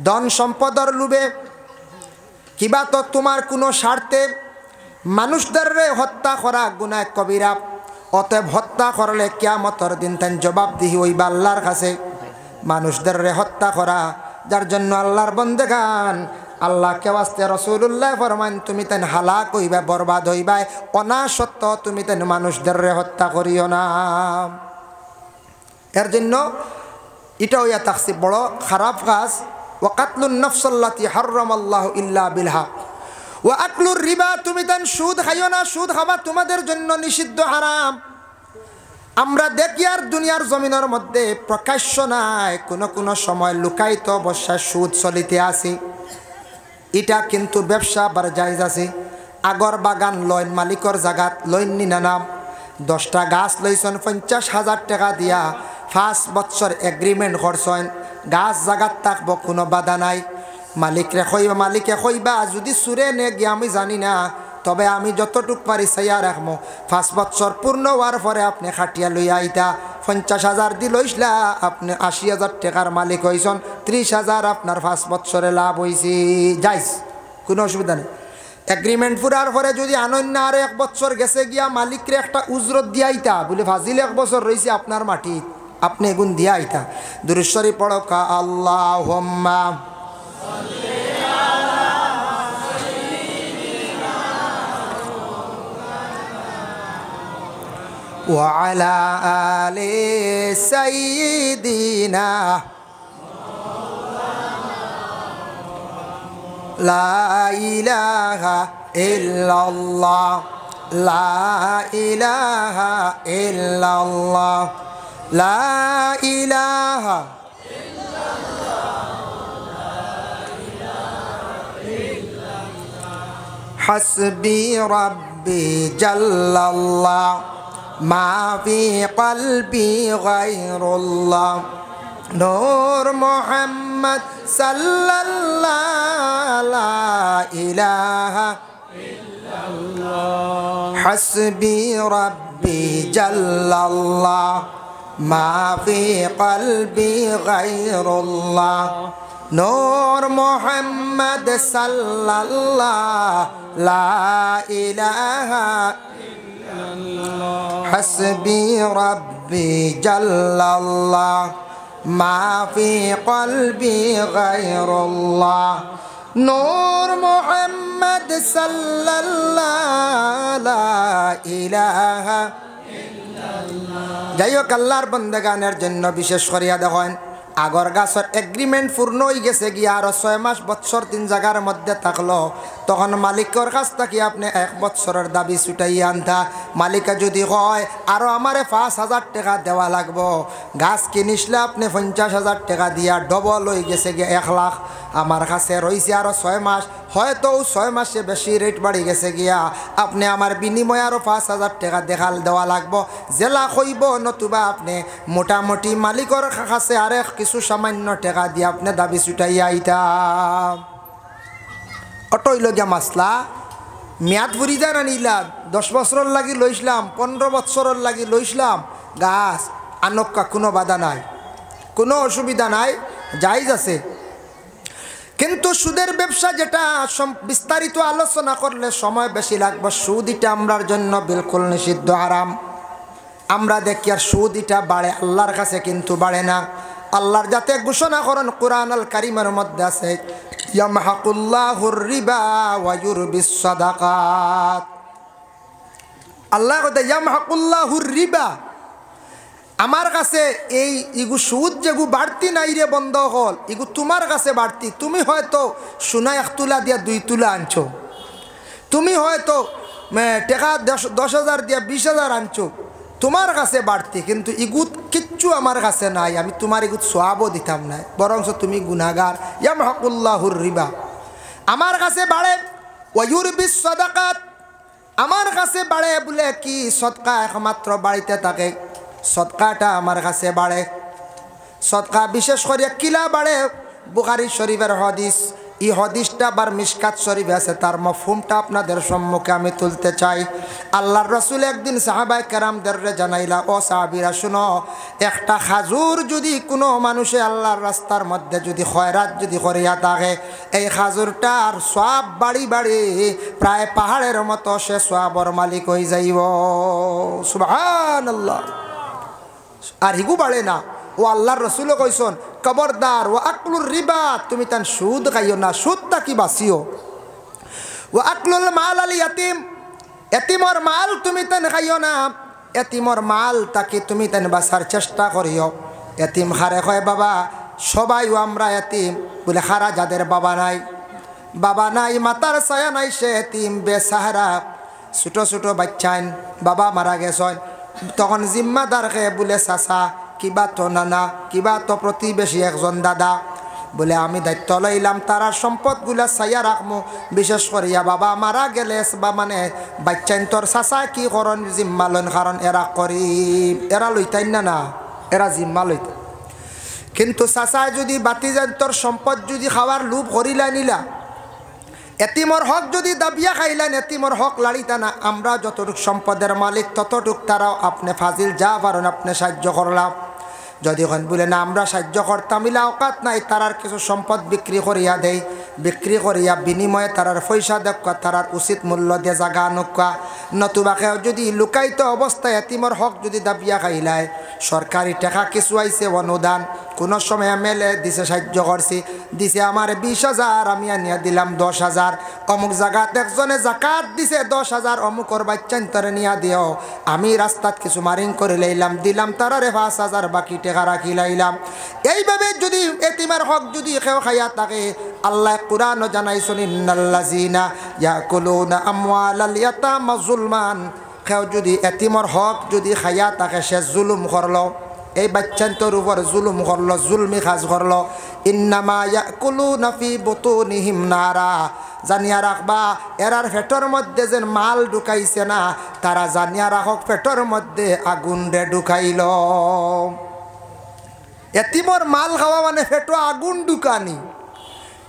ধন সম্পদের লোভে কিবা তো তোমার কোনো স্বার্থে মানুষদের রে হত্যা করা গুনাহ কবিরা। অতএব হত্যা করলে কিয়ামতের দিন তাই জবাবদিহি হইবা আল্লাহর কাছে। মানুষদের রে হত্যা করা, যার জন্য আল্লাহর বন্দেগান আল্লাহকে ওয়াস্তে রাসূলুল্লাহ ফরমান তুমি তাই হালাক হইবা, বরবাদ হইবা। অনাসত্য তুমি তাই মানুষদের রে হত্যা করিও না। এর জন্য এটা হইয়া থাকছে বড় খারাপ কাজ। ওয়াকাতলুন নাফসাল্লাতি হারামাল্লাহু ইল্লা বিল হক ওয়া আকলুর রিবা, তুমি তাই সুদ খাইও না, সুদ খাওয়া তোমাদের জন্য নিষিদ্ধ, হারাম। আমরা দেখি আর দুনিয়ার জমিনের মধ্যে প্রকাশ্য নাই, কোনো সময় লুকায়িত অবস্থায় সুদ চলিতে আছে। এটা কিন্তু ব্যবসা বার জায়েজ আছে। আগর বাগান লইন মালিকর জাগাত লইন নি নাম 10টা গাছ লইছেন 50,000 টাকা দিয়া 5 বছর এগ্রিমেন্ট করছেন গাছ জাগাত থাকব কোনো বাধা নাই মালিকে কইবা যদি সুরে নে গিয়ে আমি জানি না তবে আমি যতটুক পারি চাইয়া রাখবো 5 বছর পূর্ণ হওয়ার পরে আপনি খাটিয়া লইয়া আইতা 50,000 দি লইসলা আপনি 80,000 টাকার মালিক হইছেন 30,000 আপনার 5 বছরে লাভ হয়েছি যাইস কোনো অসুবিধা নেই এগ্রিমেন্ট পুরার পরে যদি আনন্য আর 1 বছর গেছে গিয়া মালিকরে একটা উজরত দিয়া আইতা বলে ফাজিল 1 বছর রয়েছে আপনার মাটি আপনি এগুন দিয়া আইতা দুরূদ শরীফ পড়ো কা আল্লাহুম্মা وعلى آل سيدنا لا إله إلا الله لا إله إلا الله لا إله إلا الله حسبي ربي جل الله ما في قلبي غير الله نور محمد صلى الله لا إله إلا الله حسبي ربي جل الله ما في قلبي غير الله نور محمد صلى الله لا إله حسبي ربي جل الله ما في قلبي غير الله نور محمد صلى الله لا إله إلا الله যাই হোক আল্লাহর বন্দেগানের জন্য বিশেষ করিয়া দেখেন আগর গাছের এগ্রিমেন্ট পূর্ণ হয়ে গেছে গিয়া আরো 6 মাস বছর 3 জায়গার মধ্যে থাকলো তখন মালিকের কাছ থেকে আপনি 1 বছরের দাবি ছুটাইয়া আনতা মালিকা যদি হয় আরো আমারে 5,000 টাকা দেওয়া লাগবো গাছ কিনিসলে আপনি 50,000 টাকা দিয়া ডবল হয়ে গেছে গিয়া 1 লাখ আমার কাছে রয়েছে আরো 6 মাস হয়তো 6 মাসে বেশি রেট বাড়ি গেছে গিয়া আপনি আমার বিনিময়ে আরো 5,000 টাকা দেওয়া লাগবো জেলা কইব নতুবা আপনি মোটামুটি মালিকের কাছে আরে কিছু সামান্য টাকা দিয়ে আপনি দাবি ছুটাইয়া আইতা অটইল গিয়া মাসলা মেয়াদ ফুরি যায় না নিলা 10 বছরের লাগি লইসলাম 15 বছরের লাগি লইসলাম গাছ আনক্কা কোনো বাধা নাই কোনো অসুবিধা নাই জায়েজ আছে কিন্তু সুদের ব্যবসা যেটা বিস্তারিত আলোচনা করলে সময় বেশি লাগবে সুদ এটা আমরার জন্য বিলকুল নিষিদ্ধ হারাম আমরা দেখি আর সুদ এটা বাড়ে আল্লাহর কাছে কিন্তু বাড়ে না আল্লাহর যাতে ঘোষণা করেন কোরআন আল কারীমের মধ্যে আছে ইয়ামহাকুল্লাহুর রিবা ওয়া ইউরবিস সাদাকাত আল্লাহ কয় ইয়ামহাকুল্লাহুর রিবা আমার কাছে এই ইগু সুদ যেগু বাড়তি নাই রে বন্ধ হল ইগু তোমার কাছে বাড়তি তুমি হয়তো সোনা 1 তুলা দিয়া 2 তুলা আনছো তুমি হয়তো টাকা 10,000 দিয়া 20,000 আনছো তোমার কাছে বাড়তি কিন্তু ইগুত কিচ্ছু আমার কাছে নাই আমি তোমার ইগুত সওয়াবও দিতাম না বরংস তুমি গুনাহগার ইয়ামহাকুল্লাহুর রিবা আমার কাছে বাড়ে ওয়া ইউরবিস সাদাকাত আমার কাছে বাড়ে বলে কি সদকা একমাত্র বাড়িতে থাকে সদকাটা আমার কাছে বাড়ে সদকা বিশেষ করে কিলা বাড়ে বুখারী শরীফের হাদিস এই হাদিসটা বার মিশকাত শরীফে আছে তার মফহুমটা আপনাদের সম্মুখে আমি তুলতে চাই আল্লাহর রাসূল একদিন সাহাবায়ে কেরামদের জানাইলা ও সাহাবীরা শুনো একটা খাজুর যদি কোনো মানুষে আল্লাহর রাস্তার মধ্যে যদি খয়রাত যদি করিয়া থাকে এই খাজুরটার সওয়াব বাড়ি বাড়ি প্রায় পাহাড়ের মতো সে সওয়াবের মালিক হয়ে যাইব সুবহানাল্লাহ আর হিগু বাড়ে না ও আল্লাহর রাসূলও কইছেন খবরদার ও আকলুর রিবা তুমি তান সুদ খাইও না সুদটা কি বাসিও ও আকলুল মাল আল ইয়াতিম এতিমর মাল তুমি তান খাইও না এতিমর মাল তাকে তুমি তান বাঁচার চেষ্টা করিও এতিম হারে কয় বাবা সবাই আমরা এতিম বলে হারা যাদের বাবা নাই মাতার ছায়া নাই সে এতিম বেসাহারা ছোট ছোট বাচ্চাইন বাবা মারা গেছেন তখন জিম্মাদার কে বলে চাচা কিবা তো নানা কিবা তো প্রতিবেশী একজন দাদা বলে আমি দায়িত্ব লইলাম তারা সম্পদগুলা চাইয়া রাখমু বিশেষ করিয়া বাবা মারা গেলে বা মানে বাচ্চান্তর চাচা কি করন জিম্মা লইন কারণ এরা করিব এরা লইতাই না এরা জিম্মা লইত কিন্তু চাচায় যদি বাতিজান্তর সম্পদ যদি খাওয়ার লোভ করিলা নিলা এতিমর হক যদি দাবিয়া খাইলেন এতিমর হক লাড়িতা না আমরা যতটুক সম্পদের মালিক ততটুক তারাও আপনি ফাজিল যা পারেন আপনি সাহায্য করলাম যদি এখন বলে না আমরা সাহায্য করতাম ইলা অকাত নাই তারার কিছু সম্পদ বিক্রি করিয়া দেয় বিক্রি করিয়া বিনিময়ে তারার পয়সা দেখা তারার উচিত মূল্য দিয়ে জাগা আনুকা নতুবাকে যদি লুকায়িত অবস্থায় এতিমর হক যদি দাবিয়া খাইলায় সরকারি টাকা কিছু আইছে অনুদান কোনো সময় মেলে দিছে সাহায্য করছি দিছে আমার 20,000 আমি আনিয়া দিলাম 10,000 অমুক জায়গাত একজনে জাকাত দিছে 10,000 অমুকর বাচ্চান্তরে নিয়া দিও আমি রাস্তাত কিছু মারিং করে লইলাম দিলাম তারারে 5,000 বাকি টাকা রাখি লাইলাম এইভাবে যদি এতিমের হক যদি কেউ খাইয়া থাকে আল্লাহ কুরআন জানাইছেন ইন্নাল্লাযিনা ইয়াকুলুনা আমওয়ালাল ইয়াতামা যুলমান কেউ যদি এতিমের হক যদি খাইয়া থাকে সে জুলুম করলো এই বাচ্চান্তর উপর জুলুম করলো জুলমি কাজ করলো ইন্নামা ইয়াকুলুনা ফি বুতুনিহিম নারা জানিয়া রাখবা এরার পেটর মধ্যে যে মাল ঢুকাইছে না তারা জানিয়া রাখক পেটর মধ্যে আগুন রে ঢুকাইল এতিমর মাল খাওয়া মানে পেটো আগুন ঢুকানি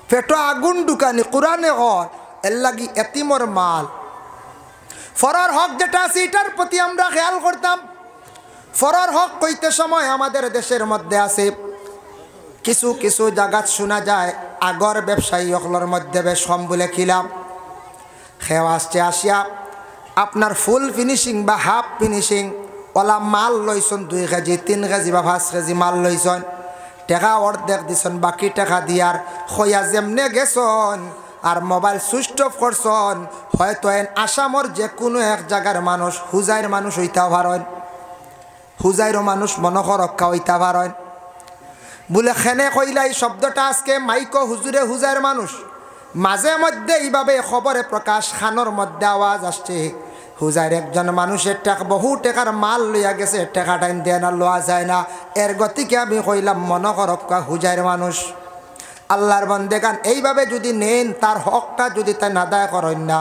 পেটো আগুন ঢুকানি কোরআনে কয় এর লাগি এতিমর মাল ফরার হক যেটা আছে এটার প্রতি আমরা খেয়াল করতাম ফরার হক কইতে সময় আমাদের দেশের মধ্যে আছে কিছু কিছু জায়গাত শোনা যায় আগর ব্যবসায়ী হকলের মধ্যে বেশ কম বলে খিলাম খেয়ে আসছে আসিয়া আপনার ফুল ফিনিশিং বা হাফ ফিনিশিং ওলা মাল লইছন 2 কেজি 3 কেজি বা 5 কেজি মাল লইছন টাকা অর্ধেক দিছন বাকি টাকা দিয়ার খয়া যেমনে গেছন আর মোবাইল সুইচ অফ করছন হয়তো আসামর যে কোনো এক জায়গার মানুষ হুজাইর মানুষ হইতে পারেন হুজাইরও মানুষ মনসরক্ষা হইতে পারেন বলে খেনে কইলাই শব্দটা আজকে মাইকো হুজুরে হুজাইর মানুষ মাঝে মধ্যে এইভাবে খবরে প্রকাশ খানোর মধ্যে আওয়াজ আসছে হুজাইর একজন মানুষের টাকা বহু টাকার মাল লইয়া গেছে টাকা টাইম দেয় না লওয়া যায় না এর গতিকে আমি কইলাম মনসরক্ষা হুজাইর মানুষ আল্লাহর বান্দেগান এইভাবে যদি নেন তার হকটা যদি তাই আদায় করেন না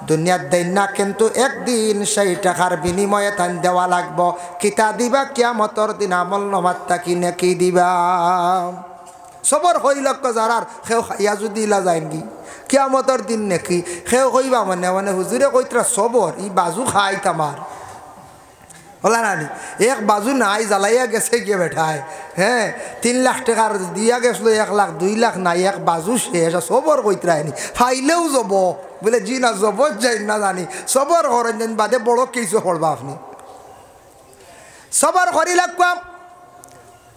দুনিয়ার দেন না কিন্তু একদিন সেই টাকার বিনিময়ে তাই দেওয়া লাগবো কিতা দিবা কিয়ামতর দিন আমল নমাত্তা কিনে কি দিবা সবর হইল যারার সেও খাইয়া যদি ইলা যায় কি কিয়ামতর দিন নাকি সেও কইবা মানে মানে হুজুরে কইতরা সবর ই বাজু খাই তামার বলা নানি এক বাজু নাই জ্বালাইয়া গেছে গিয়ে বেঠায় হ্যাঁ 3 লাখ টাকার দিয়া গেছিল 1 লাখ 2 লাখ নাই এক বাজু শেষ সবর কইতরায়নি ফাইলেও যাব বলে জি না জবর যাই না জানি সবর করেন যেন বাদে বড় কিছু করবা আপনি সবর করি লাগবাম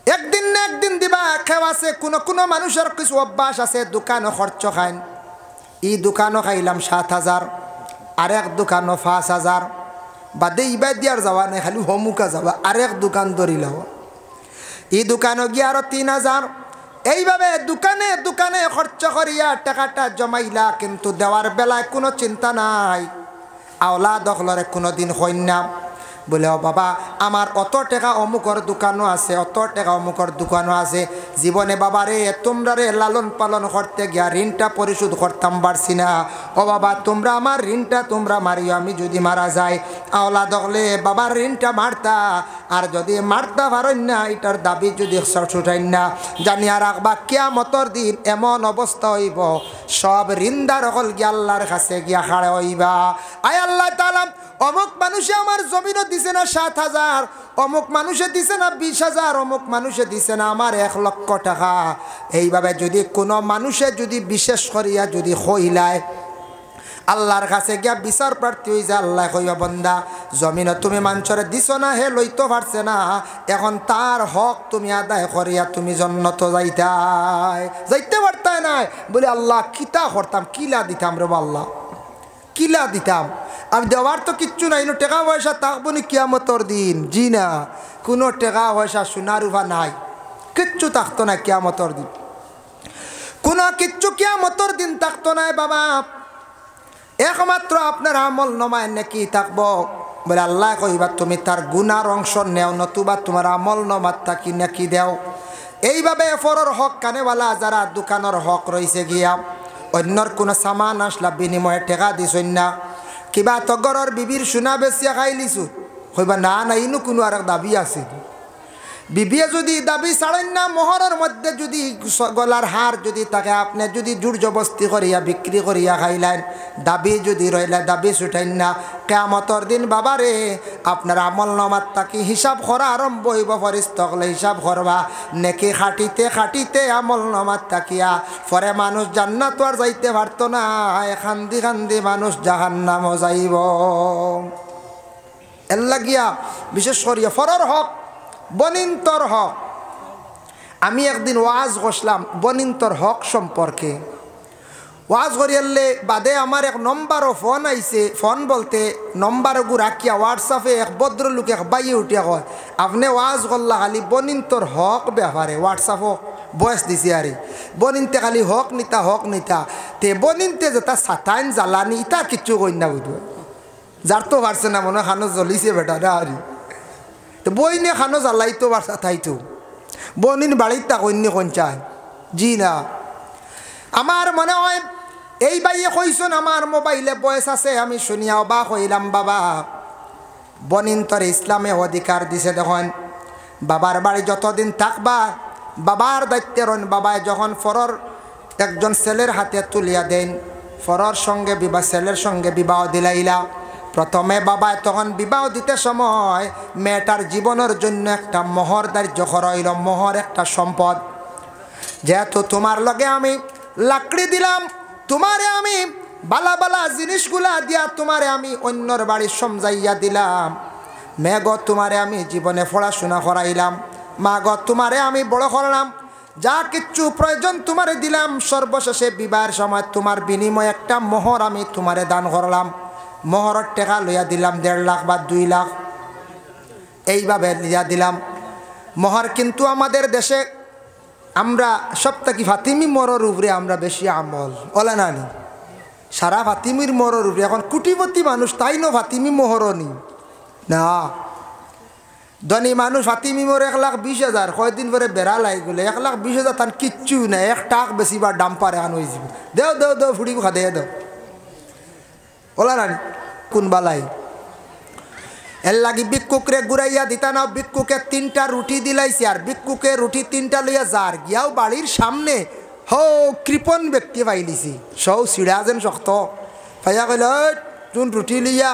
একদিন না একদিন দিবা খেও আছে কোনো কোনো মানুষের কিছু অভ্যাস আছে দোকানও খরচ খাইন ই দোকানও খাইলাম 7,000 আরেক দোকানও 5,000 বাদে ইবা দিয়ার যাওয়া নাই খালি হমুকা যাবা আরেক দোকান ধরিলাম ই দোকানও গিয়ে আরো 3,000 এইভাবে দোকানে দোকানে খরচ করিয়া টাকাটা জমাইলা কিন্তু দেওয়ার বেলায় কোনো চিন্তা নাই আওলা দখলরে কোনো দিন হইন না বলে ও বাবা আমার অত টাকা অমুকর দোকানও আছে অত টাকা অমুকর দোকানও আছে জীবনে বাবা রে তোমরা রে লালন পালন করতে গিয়া ঋণটা পরিশোধ করতাম পারছি না ও বাবা তোমরা আমার ঋণটা তোমরা মারিও আমি যদি মারা যাই আওলা দখলে বাবার ঋণটা মারতা আর যদি মারতা পারেন না এটার দাবি যদি ছুটাইন না জানিয়া রাখবা কিয়ামতর দিন এমন অবস্থা হইব সব ঋণদার হল গিয়া আল্লাহর কাছে গিয়া খাড়ে হইবা আয় আল্লাহ তাআলা অমুক মানুষে আমার জমিনও দিছে না 7,000 অমুক মানুষে দিছে না 20,000 অমুক মানুষে দিছে না আমার 1 লক্ষ টাকা এইভাবে যদি কোনো মানুষে যদি বিশেষ করিয়া যদি হইলায় আল্লাহর কাছে গিয়া বিচার প্রার্থী হয়ে যায় আল্লাহ কইবা বান্দা জমিন তুমি মানুষরে দিছ না হে লইতে পারছে না এখন তার হক তুমি আদায় করিয়া তুমি জান্নাত যাইতে পারতাই না বলে আল্লাহ কিতা করতাম কিলা দিতাম রে আল্লাহ কিলা দিতাম আমি দেওয়ার তো কিচ্ছু নাই টাকা পয়সা থাকবো নি কিয়ামতর দিন জি না কোনো টাকা পয়সা সোনার রূপা নাই কিচ্ছু থাকতো না কিয়ামতর দিন কোনো কিচ্ছু কিয়ামতর দিন থাকতো না বাবা একমাত্র আপনার আমল নমায় নাকি থাকবো বলে আল্লাহ কইবা তুমি তার গুনার অংশ নেও নতুবা তোমার আমল নমাত থাকি নাকি দেও এইভাবে ফরর হক কানেওয়ালা যারা দোকানের হক রয়েছে গিয়া অন্যর কোনো সামান আসলা বিনিময়ে টেকা দিছই না, কিবা তগরর বিবির সোনা বেচিয়া খাই লিছু, কইবা না না ইনু কোনো আর দাবি আছে। বিবিয়ে যদি দাবি ছাড়েন না, মোহরের মধ্যে যদি গলার হার যদি তাকে আপনি যদি জোর জবস্তি করিয়া বিক্রি করিয়া খাইলেন, দাবি যদি রইলে দাবি ছুটাইন না, কিয়ামতের দিন বাবারে আপনার আমল নামাত তাকে হিসাব করা আরম্ভ হইব, ফরিস্তকলে হিসাব করবা, নেকি খাটিতে খাটিতে আমল নামাত তাকিয়া পরে মানুষ জান্নাত আর যাইতে পারতো না, খান্দি খান্দি মানুষ জাহান্নামও যাইব। এর লাগিয়া বিশেষ করিয়া ফরর হক বনিন্তর হক। আমি একদিন ওয়াজ করলাম বনিন্তর হক সম্পর্কে। ওয়াজ করিয়ালে বাদে আমার এক নম্বরও ফোন আইছে, ফোন বলতে নম্বর গু রাখিয়া হোয়াটসঅ্যাপে এক ভদ্রলোক এক বাইয়ে উঠিয়া কয় আপনি ওয়াজ করলা খালি বনিন্তর হক ব্যাপারে, হোয়াটসঅ্যাপও বয়স দিছে আরে বনিনতে খালি হক নিতা তে বনিনতে যেটা সাতাইন জ্বালানি ইটা কিচ্ছু কই না বুঝব, যার তো পারছে না মনে খানো জ্বলিছে বেটা না আরে, তো বই নিয়ে খানো জ্বালাইতো বাসা থাইতো বনিন বাড়ির তা কন্যা কোন চায় জি না। আমার মনে হয় এই বাইয়ে কইসন আমার মোবাইলে বয়স আছে, আমি শুনিয়া অবাক হইলাম। বাবা বনিন তোর ইসলামে অধিকার দিছে, দেখুন বাবার বাড়ি যতদিন থাকবা বাবার দায়িত্বে রন। বাবায় যখন ফরর একজন ছেলের হাতে তুলিয়া দেন, ফরর সঙ্গে বিবাহ ছেলের সঙ্গে বিবাহ দিলাইলা, প্রথমে বাবায় তখন বিবাহ দিতে সময় মেয়েটার জীবনের জন্য একটা মোহর ধার্য করাইল, মোহর একটা সম্পদ। যেহেতু তোমার লগে আমি লাকড়ি দিলাম, তোমারে আমি বালা বালা জিনিসগুলা দিয়া তোমারে আমি অন্যর বাড়ি সমজাইয়া দিলাম, মেয়ে গো তোমারে আমি জীবনে পড়াশোনা করাইলাম, মা গো তোমারে আমি বড় করলাম, যা কিচ্ছু প্রয়োজন তোমারে দিলাম, সর্বশেষে বিবাহের সময় তোমার বিনিময়ে একটা মোহর আমি তোমারে দান করলাম, মোহরের টাকা লইয়া দিলাম 1.5 লাখ বা 2 লাখ, এইভাবে লইয়া দিলাম মোহর। কিন্তু আমাদের দেশে আমরা সপ্তাহে ফাতিমি মোহরের উপরে আমরা বেশি আমল ওলা নানি, সারা ফাতিমির মোহরের উপরে। এখন কোটিপতি মানুষ তাই না ফাতিমি মোহরও নি না, ধনী মানুষ ফাতিমি মোহর 1,20,000, কয়েকদিন পরে বেড়া লাই গেলে 1,20,000 তার কিচ্ছু নাই, 1 টাকা বেশি বা ডাম্পার এখন হয়ে যাবে, দেও ফুড়ি খা দেও ওলা নানি কোন বালাই। এর লাগি ভিক্ষুকরে ঘুরাইয়া দিতা না, ভিক্ষুকে 3টা রুটি দিলাইছে, আর ভিক্ষুকে রুটি 3টা লইয়া যার গিয়াও বাড়ির সামনে কৃপণ ব্যক্তি পাইলিছি, সৌ সিড়া যেন শক্ত পাইয়া কইল তুই রুটি লইয়া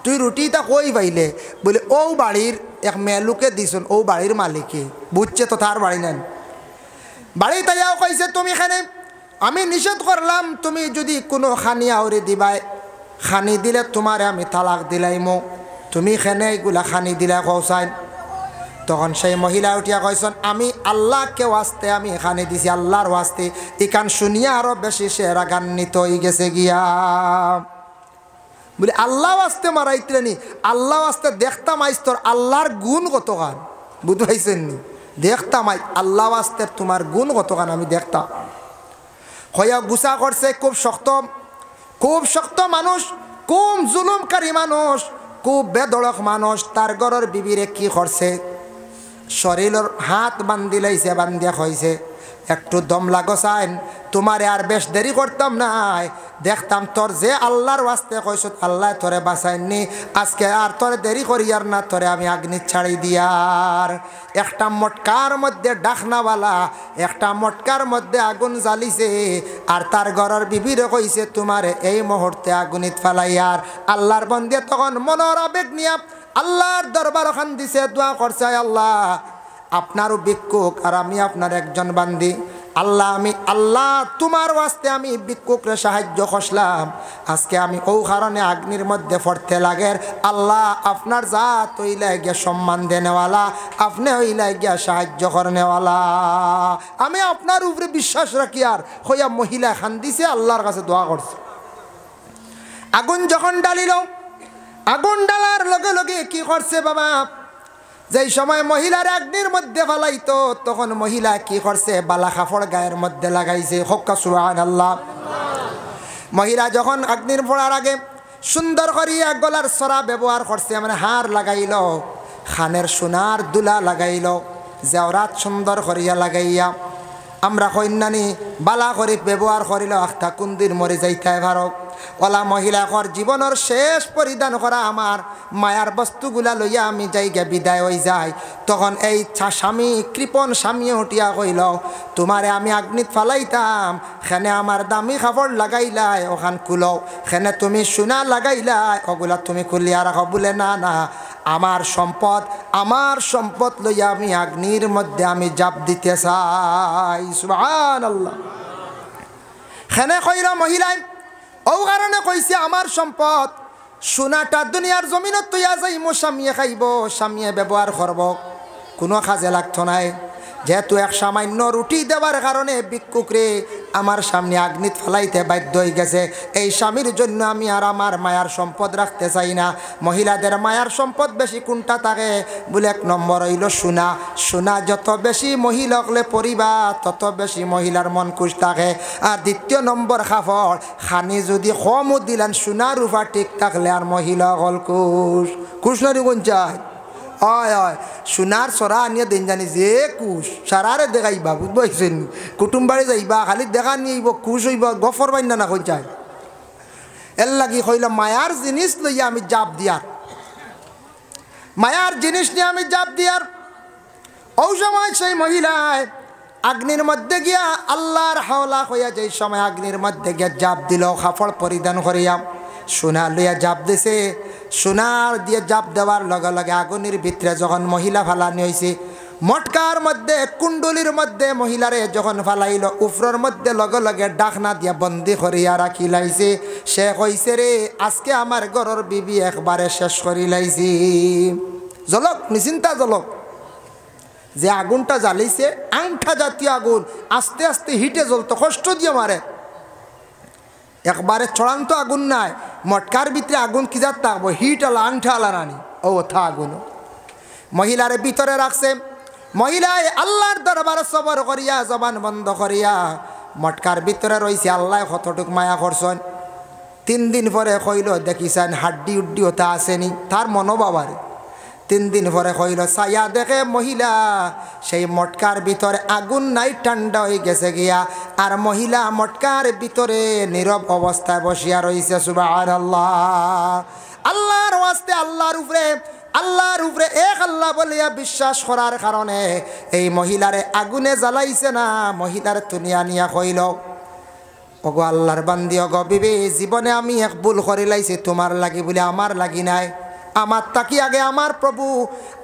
তুই রুটিটা কই পাইলে, বলে ও বাড়ির এক মেলুকে দিছুন, ও বাড়ির মালিকে বুঝছে তো তার বাড়ি নেন বাড়ি, তাইয়াও কইছে তুমি এখানে আমি নিষেধ করলাম, তুমি যদি কোনো খানি আউরে দিবাই, খানি দিলে তোমারে আমি তালাক দিলাইমো, তুমি এখানে এগুলা খানি দিলা কৌসাইন। তখন সেই মহিলা উঠিয়া কইসন আমি আল্লাহকে ওয়াস্তে আমি খানি দিছি, আল্লাহর ওয়াস্তে। ইকান শুনিয়া আরো বেশি সে রাগান্বিত হয়ে গেছে গিয়া, বলে আল্লাহ ওয়াস্তে মারাইতে নি, আল্লাহ ওয়াস্তে দেখতাম আইস তোর আল্লাহর গুণ কতখান, বুঝতে পাইছেন নি, দেখতাম আই আল্লাহ ওয়াস্তে তোমার গুণ কতখান আমি দেখতাম। হইয়া গুছা করছে, খুব শক্ত মানুষ, খুব জুলুমকারী মানুষ, খুব বেদড়ক মানুষ। তার ঘরের বিবিরে কি করছে, শরীরের হাত বান্ধিলাইছে, বান্ধিয়া হয়েছে একটু দম লাগসাইন, তোমারে আর বেশ দেরি করতাম নাই, দেখতাম তোর যে আল্লাহর ওয়াস্তে কইস আল্লাহ তোরে বাঁচাইনি, আজকে আর তোরে দেরি করিয়ার না, তোরে আমি আগ্নি ছাড়ি দিয়ার। একটা মটকার মধ্যে ডাকনাওয়ালা, একটা মটকার মধ্যে আগুন জ্বালিছে, আর তার ঘরের বিবিরে কইছে তোমারে এই মুহূর্তে আগুনিত ফেলাইয়ার। আল্লাহর বন্দে তখন মনের আবেগ নিয়া আল্লাহর দরবার ওখান দিছে, দোয়া করছে আল্লাহ আপনারও ভিক্ষুক আর আমি আপনার একজন বান্দি, আল্লাহ তোমার ওয়াস্তে আমি ভিক্ষুকরে সাহায্য করলাম, আজকে আমি ও কারণে আগ্নির মধ্যে পড়তে লাগের। আল্লাহ আপনার জাত হইলে গিয়া সম্মান দেনেওয়ালা, আপনি হইলে গিয়া সাহায্য করনেওয়ালা, আমি আপনার উপরে বিশ্বাস রাখি। আর হইয়া মহিলা খান দিছে, আল্লাহর কাছে দোয়া করছে। আগুন যখন ডালিল, আগুন ডালার লগে লগে কি করছে বাবা, যেই সময় মহিলার আগ্নির মধ্যে ফালাইতো তখন মহিলা কি করছে, বালা কাপড় গায়ের মধ্যে লাগাইছে, হক্কা সুবহানাল্লাহ। মহিলা যখন আগ্নির পড়ার আগে সুন্দর করিয়া গলার সরা ব্যবহার করছে, মানে হার লাগাইল, খানের সোনার দুলা লাগাইল, জেওরাত সুন্দর করিয়া লাগাইয়া আমরা কন্যানি বালা করে ব্যবহার করিল আখতা কুন্দির মরে যাইতে ভারক ওলা মহিলাকর জীবনের শেষ পরিধান করা আমার মায়ার বস্তুগুলা লইয়া আমি যাইগে বিদায় হয়ে যাই তখন এই স্বামী কৃপণ স্বামী উঠিয়া কইল তোমারে আমি আগ্নিত ফালাইতাম খেনে আমার দামি কাপড় লাগাইলাই ওখান কুলো খেনে তুমি সোনা লাগাইলাই ওগুলা তুমি খুলিয়া রাখো বলে না না আমার সম্পদ লইয়া আমি আগ্নির মধ্যে আমি জাপ দিতে চাই সুবহানাল্লাহ খেনে কইল মহিলায় ও কারণে কইছে আমার সম্পদ সোনাটা দুনিয়ার জমিনত তৈয়া যাইব স্বামীয়ে খাইব স্বামীয়ে ব্যবহার করব কোনো কাজে লাগতো নাই যেহেতু এক সামান্য রুটি দেওয়ার কারণে ভিক্ষুকরে আমার সামনে আগ্নিত ফেলাইতে বাধ্য হয়ে গেছে এই স্বামীর জন্য আমি আর আমার মায়ার সম্পদ রাখতে চাই না মহিলাদের মায়ার সম্পদ বেশি কোনটা থাকে বলে এক নম্বর হইল সোনা সোনা যত বেশি মহিলা হলে পরিবার তত বেশি মহিলার মন খুশ থাকে আর দ্বিতীয় নম্বর কাপড় খানি যদি কমও দিলেন সোনা রূপা ঠিক থাকলে আর মহিলা হল খুশ নারী কোন চায় হয় হয় সোনার সরা আনিয়ে দিন জানি যে কুশ সারারে দেখাইবা বুঝবাইছেন কুটুম বাড়ি যাইবা খালি দেখা নিয়ে খুশ হইব গফর বাইন না কই চাই এর লাগি হইল মায়ার জিনিস লইয়া আমি জাপ দিয়ার মায়ার জিনিস নিয়ে আমি জাপ দিয়ার ও সময় সেই মহিলায় আগ্নির মধ্যে গিয়া আল্লাহর হাওলা হইয়া যেই সময় আগ্নির মধ্যে গিয়া জাপ দিল কাপড় পরিধান করিয়া সোনা লইয়া জাপ দিছে সোনার দিয়ে জাপ দেওয়ার লগে লগে আগুনের ভিতরে যখন মহিলা ফালানি হয়েছে মটকার মধ্যে কুণ্ডলির মধ্যে মহিলারে যখন ফালাইল উফরের মধ্যে লগে লগে ডাকনা দিয়া বন্দি করিয়া রাখি লাইছে সে কইছে রে আজকে আমার ঘরের বিবি একবারে শেষ করি লাইছি জলক নিশ্চিন্তা জলক যে আগুনটা জ্বালিছে আংঠা জাতীয় আগুন আস্তে আস্তে হিটে জ্বলতো কষ্ট দিয়ে মারে একবারে চড়ান্ত আগুন নাই মটকার ভিতরে আগুন কি যাত থাকবো হিট আলা আংঠা আলা রানি ও থা আগুন মহিলারে ভিতরে রাখছে মহিলায় আল্লাহর দরবারে সবর করিয়া জবান বন্ধ করিয়া মটকার ভিতরে রয়েছে আল্লাহ কতটুক মায়া করছেন 3 দিন পরে কইল দেখিছেন হাড্ডি উড্ডি ওটা আসেনি তার মনোবাবারে 3 দিন পরে কইল ছায়া দেখে মহিলা সেই মটকার ভিতরে আগুন নাই ঠান্ডা হয়ে গেছে গিয়া আর মহিলা মটকার ভিতরে নীরব অবস্থায় বসিয়া রয়েছে সুবহানাল্লাহ আল্লাহর ওয়াস্তে আল্লাহর উপরে এক আল্লাহ বলিয়া বিশ্বাস করার কারণে এই মহিলারে আগুনে জ্বালাইছে না মহিলার দুনিয়া নিয়া কইল ওগো আল্লাহর বান্দি ওগো বিবি জীবনে আমি এক ভুল করে লাইছি তোমার লাগি বলে আমার লাগি নাই আমার তাকি আগে আমার প্রভু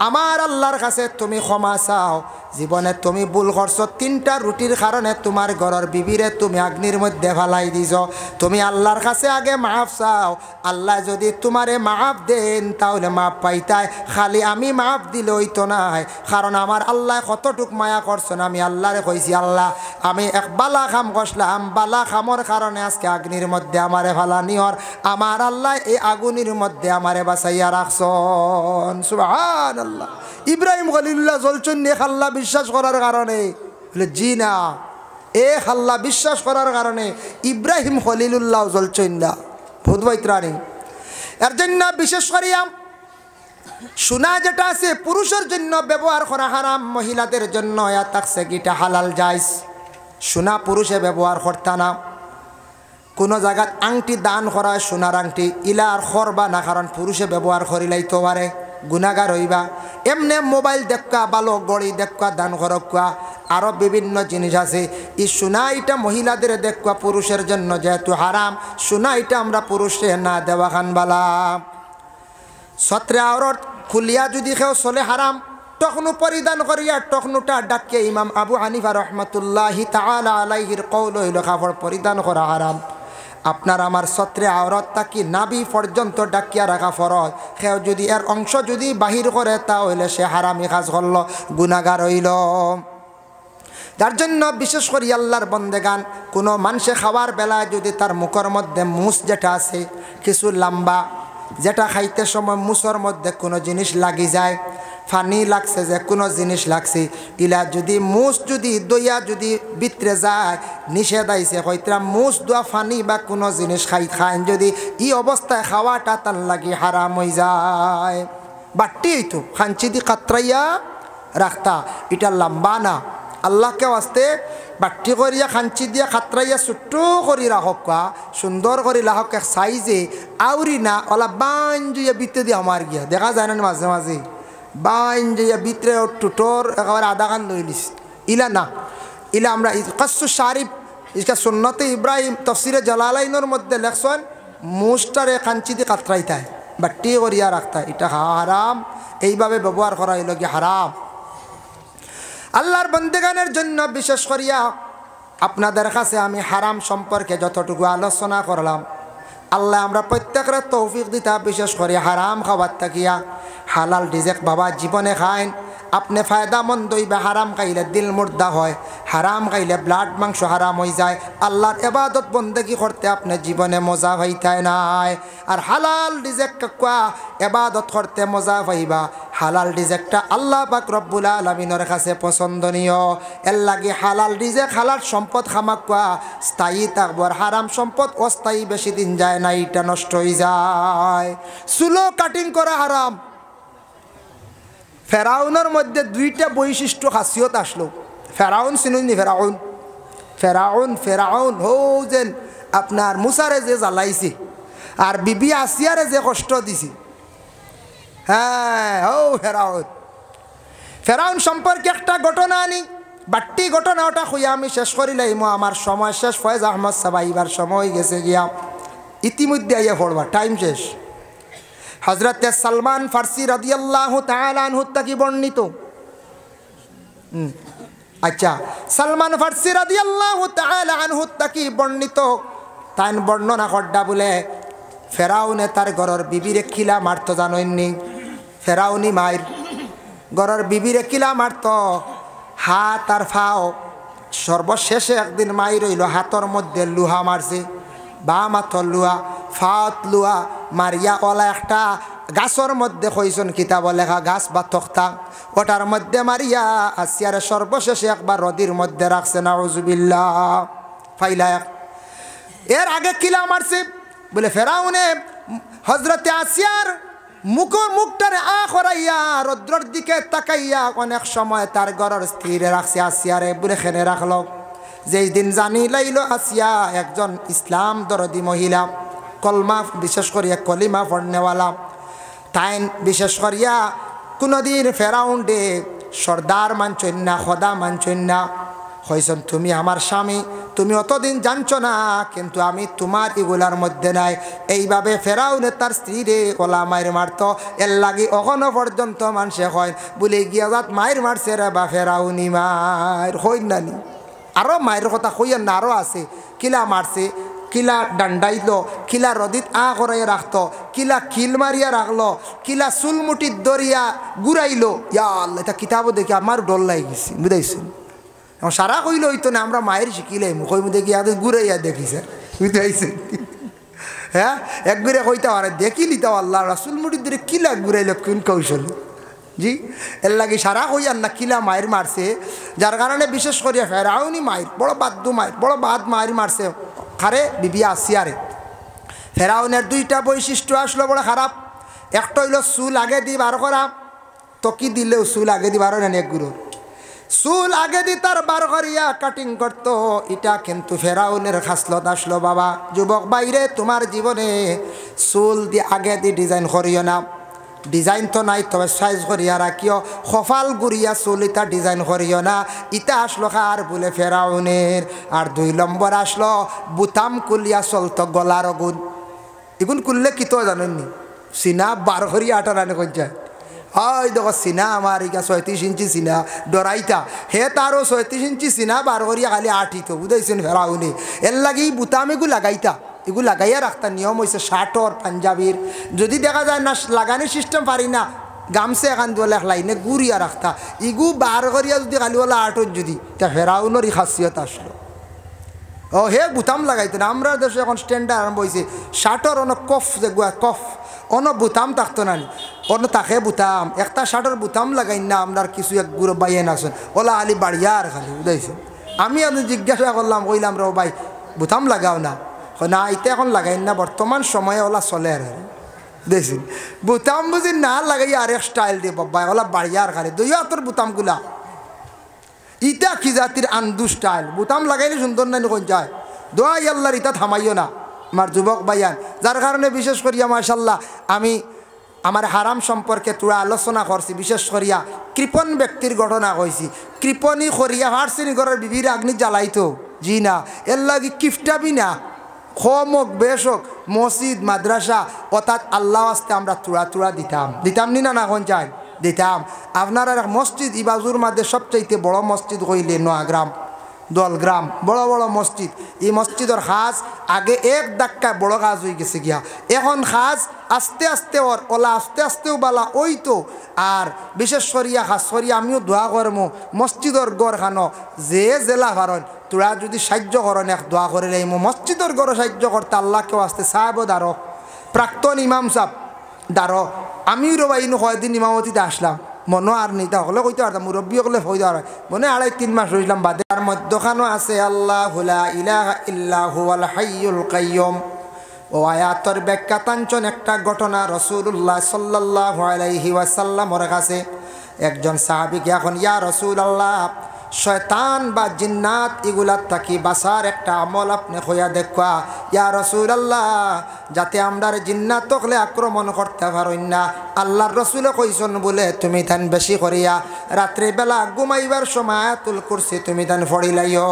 আমার আল্লাহর কাছে তুমি ক্ষমা চাও জীবনে তুমি ভুল করছো 3টা রুটির কারণে তোমার ঘরের বিবিরে তুমি আগ্নির মধ্যে ফেলাই দিছ তুমি আল্লাহর কাছে আগে মাফ চাও আল্লাহ যদি তোমারে মাফ দেন তাহলে মাফ পাইতাই খালি আমি মাফ দিলে হইতো নাই কারণ আমার আল্লাহ কতটুক মায়া করছেন আমি আল্লাহরে কইছি আল্লাহ আমি এক বালা খাম করলাম বালা খামর কারণে আজকে আগ্নির মধ্যে আমারে ফেলানি হর আমার আল্লাহ এই আগুনের মধ্যে আমারে বাঁচাইয়া রাখছেন সুবহানাল্লাহ ইব্রাহিম খলিলুল্লাহ জ্বলছেন এক আল্লাহ বিশ্বাস করার কারণে জি না এক আল্লাহ বিশ্বাস করার কারণে ইব্রাহিম খলিলুল্লাহ জ্বলছেন না ভূতবৈত্রাণী এর জন্য বিশেষ করিয়া সোনা যেটা আছে পুরুষের জন্য ব্যবহার করা হারাম মহিলাদের জন্য থাকছে গিটা হালাল জায়েজ সোনা পুরুষে ব্যবহার করতে না কোনো জায়গাত আংটি দান করা সোনার আংটি ইলার খরবা না কারণ পুরুষে ব্যবহার করিলাইতে পারে গুনাগার হইবা এমনি মোবাইল দেখা ভালো গড়ি দেখা দান করকা আরও বিভিন্ন জিনিস আছে এই সোনা এটা মহিলাদের দেখা পুরুষের জন্য যেহেতু হারাম সোনা এটা আমরা পুরুষে না দেওয়া খান বালা সত্রে আওরত খুলিয়া যদি কেউ চলে হারাম টখনু পরিধান করিয়া টখনুটা ডাকিয়ে ইমাম আবু হানিফা রহমতুল্লাহি তাআলা আলাইহির কওল হইল কাপড় পরিধান করা হারাম আপনার আমার সত্রে আওরত তাকি নাভি পর্যন্ত ডাকিয়া রাখা ফরজ কেউ যদি এর অংশ যদি বাহির করে তাহলে সে হারামি কাজ করল গুনাহগার হইল যার জন্য বিশেষ করে আল্লাহর বন্দেগান কোনো মানুষে খাওয়ার বেলায় যদি তার মুখের মধ্যে মুস যেটা আছে কিছু লম্বা যেটা খাইতে সময় মুসর মধ্যে কোনো জিনিস লাগি যায় ফানি লাগছে যে কোনো জিনিস লাগছে ইলা যদি মুস যদি দইয়া যদি ভিতরে যায় নিষেধ আইছে হয়তো মুস দোয়া ফানি বা কোনো জিনিস খাইন যদি এই অবস্থায় খাওয়াটা তার লাগি হারাম হয়ে যায় বাট্টি হইতো খাঞ্চি দি কাতরাইয়া রাখতা, এটা লম্বা না। আল্লাহকে আসতে বাট্টি করিয়া খাঞ্চি দিয়া খাতরাইয়া ছোট্ট করি রাখক, সুন্দর করে রাখক এক সাইজে, আউরি না ওলা বান জুইয়া বিতে দিয়ে আমার গিয়া দেখা যায় না মাঝে মাঝে বান জুইয়া বিতরে টুটোর একেবারে আধা খান লই লিস, ইলা না। ইলা আমরা কাসু শারিফ ইসকা সুন্নতে ইব্রাহিম তফসিরে জালালাইনের মধ্যে লেখছেন মুস্টারে খাঞ্চি দিয়ে কাতরাইতায় বাট্টি করিয়া রাখতা, এটা হারাম। এইভাবে ব্যবহার করা হইল কি হারাম। আল্লাহর বন্দেগানের জন্য বিশেষ করিয়া আপনাদের কাছে আমি হারাম সম্পর্কে যতটুকু আলোচনা করলাম, আল্লাহ আমরা প্রত্যেকের তৌফিক দিতা, বিশেষ করে হারাম খাবার থাকিয়া হালাল রিজেক বাবা জীবনে খাইন। আপনি ফায়দামন্দ হইবে, হারাম খাইলে দিল মুর্দা হয়, হারাম খাইলে ব্লাড মাংস হারাম হয়ে যায়। আল্লাহর ইবাদত বন্দেগি করতে আপনি জীবনে মজা হইতায় নাই। আর হালাল রিজেক কাকুয়া ইবাদত করতে মজা পাইবা। হালাল রিজেকটা আল্লাহ পাক রব্বুল আলামিনের কাছে পছন্দনীয়। এর লাগে হালাল রিজেক হালাল সম্পদ খামাকুয়া স্থায়ী থাকবার, হারাম সম্পদ অস্থায়ী, বেশি দিন যায় না, এটা নষ্ট হয়ে যায়। চুলো কাটিং করা হারাম। ফেরাউনের মধ্যে দুইটা বৈশিষ্ট্য খাসিয়ত আসলো। ফেরাউন চিনুনি? ফেরাউন ফেরাউন ফেরাউন হো যেন আপনার মুসারে যে জ্বালাইছে আর বিবি আসিয়ারে যে কষ্ট দিছে, হ্যাঁ ও ফেরাউন। ফেরাউন সম্পর্কে একটা ঘটনা আনি, বাট্টি ঘটনা, ওটা খুঁয়া আমি শেষ করিলাম। আমার সময় শেষ, ফয়েজ আহমদ সাবাইবার সময় গেছে গিয়া, ইতিমধ্যে আইয়া পড়বা, টাইম শেষ। হযরতে সালমান ফার্সি রাদিয়াল্লাহু তাআলা আনহু থেকে বর্ণিত। আচ্ছা, সালমান ফার্সি রাদিয়াল্লাহু তাআলা আনহু থেকে বর্ণিত, তাই বর্ণনা করডা বলে ফেরাউনে তার ঘরের বিবিরে কিলা মারতো জানেননি? ফেরাউনি মায়ের ঘরের বিবিরে কিলা মারতো, হাত আর ফাও। সর্বশেষে একদিন মাই রইল, হাতর মধ্যে লুহা মারছে, বাম হাতর লুহা, ফাত লুহা মারিয়া ওলা একটা গাছর মধ্যে কইসন কিতাব লেখা গাছ বা তক্তা, ওটার মধ্যে মারিয়া আসিয়ারে সর্বশেষে একবার নদীর মধ্যে রাখছে। নাউজুবিল্লাহ ফাইলা। এর আগে কিলা মারছে বলে ফেরাউনে হজরতে আসিয়ার মুখটারে করাইয়া রৌদ্রর দিকে তাকাইয়া অনেক সময় তার ঘরের স্ত্রীরে রাখছে। আসিয়ারে বলে খেনে রাখলো। যেই দিন জানি লাইল আসিয়া একজন ইসলাম দরদি মহিলা, কলমা বিশেষ করিয়া কলিমা পড়নেওয়ালা, তাই বিশেষ করিয়া কোনোদিন ফেরাউন ডে সর্দার মানছেন না, খোদা মানছেন না। হয়েছেন তুমি আমার স্বামী, তুমি অতদিন জানছো না, কিন্তু আমি তোমার এগুলার মধ্যে নাই। এইভাবে ফেরাউনে তার স্ত্রীরে ওলা মায়ের মারত। এর লাগি অখনো পর্যন্ত মানুষে হয় বলে গিয়া যাত মায়ের মারছে রে বা ফেরাউনি মায়ের হই নানি। আরও মায়ের কথা কইয়ের না, আরও আছে। কিলা মারছে, কিলা ডান্ডাইল, কিলা রদিত করাইয়া রাখতো, কিলা খিল মারিয়া রাখলো, কিলা চুলমুটির দরিয়া ঘুরাইলো। ইয়া আল্লাহ, এটা কিতাবও দেখি আমার ডর লাগি গেছি, বুঝাইছেন? সারা কইল হইতো না, আমরা মায়ের শিখিলে মুখই মধ্যে গিয়া ঘুরাইয়া দেখিছে, বুঝাইছেন? হ্যাঁ, একবারে কইতে পারে দেখিলি তো আল্লাহ রাসুল মুটির দরে কিলা ঘুরাইল কোন কৌশল। জি, এর লাগে সারা কইয়ার না কিলা মায়ের মারছে, যার কারণে বিশেষ করিয়া ফেরাউনি মায়ের বড় বাদ্দু মায়ের বড় বাদ মায়ের মারছে। খারে বিবি আসিয়ারে। ফেরাউনের দুইটা বৈশিষ্ট্য আসলো বড় খারাপ। একটা হইল চুল আগে দি বার করা, তকি দিলেও চুল আগে দি বার হয় না, একগুলো চুল আগে দি তার বার করিয়া কাটিং করতো। এটা কিন্তু ফেরাউনের খাসলত আসলো। বাবা যুবক বাইরে, তোমার জীবনে চুল দি আগে দি ডিজাইন করিও না। ডিজাইন তো নাই, তবে সাইজ করিয়া রাখিও। কপাল গুড়িয়া চুল ইটা ডিজাইন করিও না। ইটা আসলো কার বলে ফেরাউনের। আর 2 নম্বর আসলো বুতাম কুলিয়া চলতো গলার গুণ। এগুন করলে কি তো জানেননি? সিনা বার করিয়া আটারানে কঞ্চায় ওই দেখো সিনা আমার ইকা 36 ইঞ্চি সিনা ডরাইতা, হে তারও 36 ইঞ্চি সিনা বার করিয়া খালি আঠিত, বুঝাইছেন ফেরাউনি। এর লাগি বুতাম এগুলো লাগাইতা, এগুলো লাগাইয়া রাখতা। নিয়ম হয়েছে শার্টর পাঞ্জাবির, যদি দেখা যায় না লাগানি সিস্টেম পারি না, গামছে এখান দিয়ে লাইনে গুড়িয়া রাখতা। ইগু বার করিয়া যদি খালি ওলা আটত যদি, তা ফেরাউনের ই খাসিয়ত আসলো। ও হে বুতাম লাগাইতেন। আমরা দেশে এখন স্ট্যান্ডার্ড আরম্ভ হয়েছে শার্টর অনেক কফ, যে কফ অন বুতাম থাকতো না, অন্য তাকে বুতাম একটা শার্টের বুতাম লাগাই না। আপনার কিছু এক গুঁড়ো বাইন আসেন ওলা আলি বাড়িয়া আর খালি, বুঝাইছেন? আমি আপনি জিজ্ঞাসা করলাম, কইলাম রে ভাই বুতাম লাগাও না, না এটা এখন লাগাই না, বর্তমান সময়ে ওলা চলে আর। দেখছি বুতাম বুঝি না লাগাই আরেক স্টাইল দিয়ে বাবা ওলা বাড়িয়ার খালি দুই হাতের বুতামগুলা ইটা কি জাতির আন্দু স্টাইল বুতাম লাগাইলে সুন্দর নাই কোন যায় দোয়া আল্লাহর ইটা থামাইও না আমার যুবক ভাইয়ান যার কারণে বিশেষ করিয়া মাশাল্লাহ আমি আমার হারাম সম্পর্কে তোরা আলোচনা করছি বিশেষ করিয়া কৃপণ ব্যক্তির ঘটনা কইছি কৃপণী করিয়া হারসিনি ঘরের বিবির আগ্নি জ্বালাইতো জি না এর লাগি কিফটাবি না খম হোক বেশ হোক মসজিদ মাদ্রাসা অর্থাৎ আল্লাহ আস্তে আমরা তুড়া দিতাম নি না কোন চাই দিতাম আপনার মসজিদ ইবাজুর মধ্যে সবচাইতে বড় মসজিদ কইলে নোয়াগ্রাম দলগ্রাম বড় বড় মসজিদ এই মসজিদের খাজ আগে এক ধাক্কায় বড় কাজ হয়ে গেছে গিয়া এখন খাজ আস্তে আস্তে ওর ওলা আস্তে আস্তেও বালা ওই তো আর বিশেষ করিয়া খাস করিয়া আমিও দোয়া করমো মসজিদর গড় খানো যে জেলা ভারণ তোরা যদি সাহায্য করেন এক দোয়া করে লাইমো মসজিদর গড় সাহায্য করতে আল্লাহকেও আসতে সাহেব দাঁড়ো প্রাক্তন ইমাম সাহেব দাঁড়ো আমিও রবাইনু কয়দিন ইমামতিতে আসলাম মনো আর নিতা হলে কইতে পারতাম মুরব্বী হলে হয়ে যাওয়ার মনে 2.5-3 মাস রইলাম বাদে তার মধ্যখানো আছে আল্লাহু লা ইলাহা ইল্লা হুয়াল হাইয়ুল কাইয়ুম ও আয়াতর ব্যাখ্যা তাঞ্চন একটা ঘটনা রাসূলুল্লাহ সাল্লাল্লাহু আলাইহি ওয়াসাল্লামের কাছে একজন সাহাবীকে এখন ইয়া রাসূলুল্লাহ শয়তান বা জিন্নাত এগুলার থাকি বাসার একটা আমল আপনি হইয়া দেখা ইয়া রাসূলুল্লাহ যাতে আমরা জিন্নাত তকলে আক্রমণ করতে পারই না আল্লাহর রাসূল কইছেন বলে তুমি তান বেশি করিয়া রাত্রি বেলা ঘুমাইবার সময় আয়াতুল কুরসি তুমি তান পড়িলাইও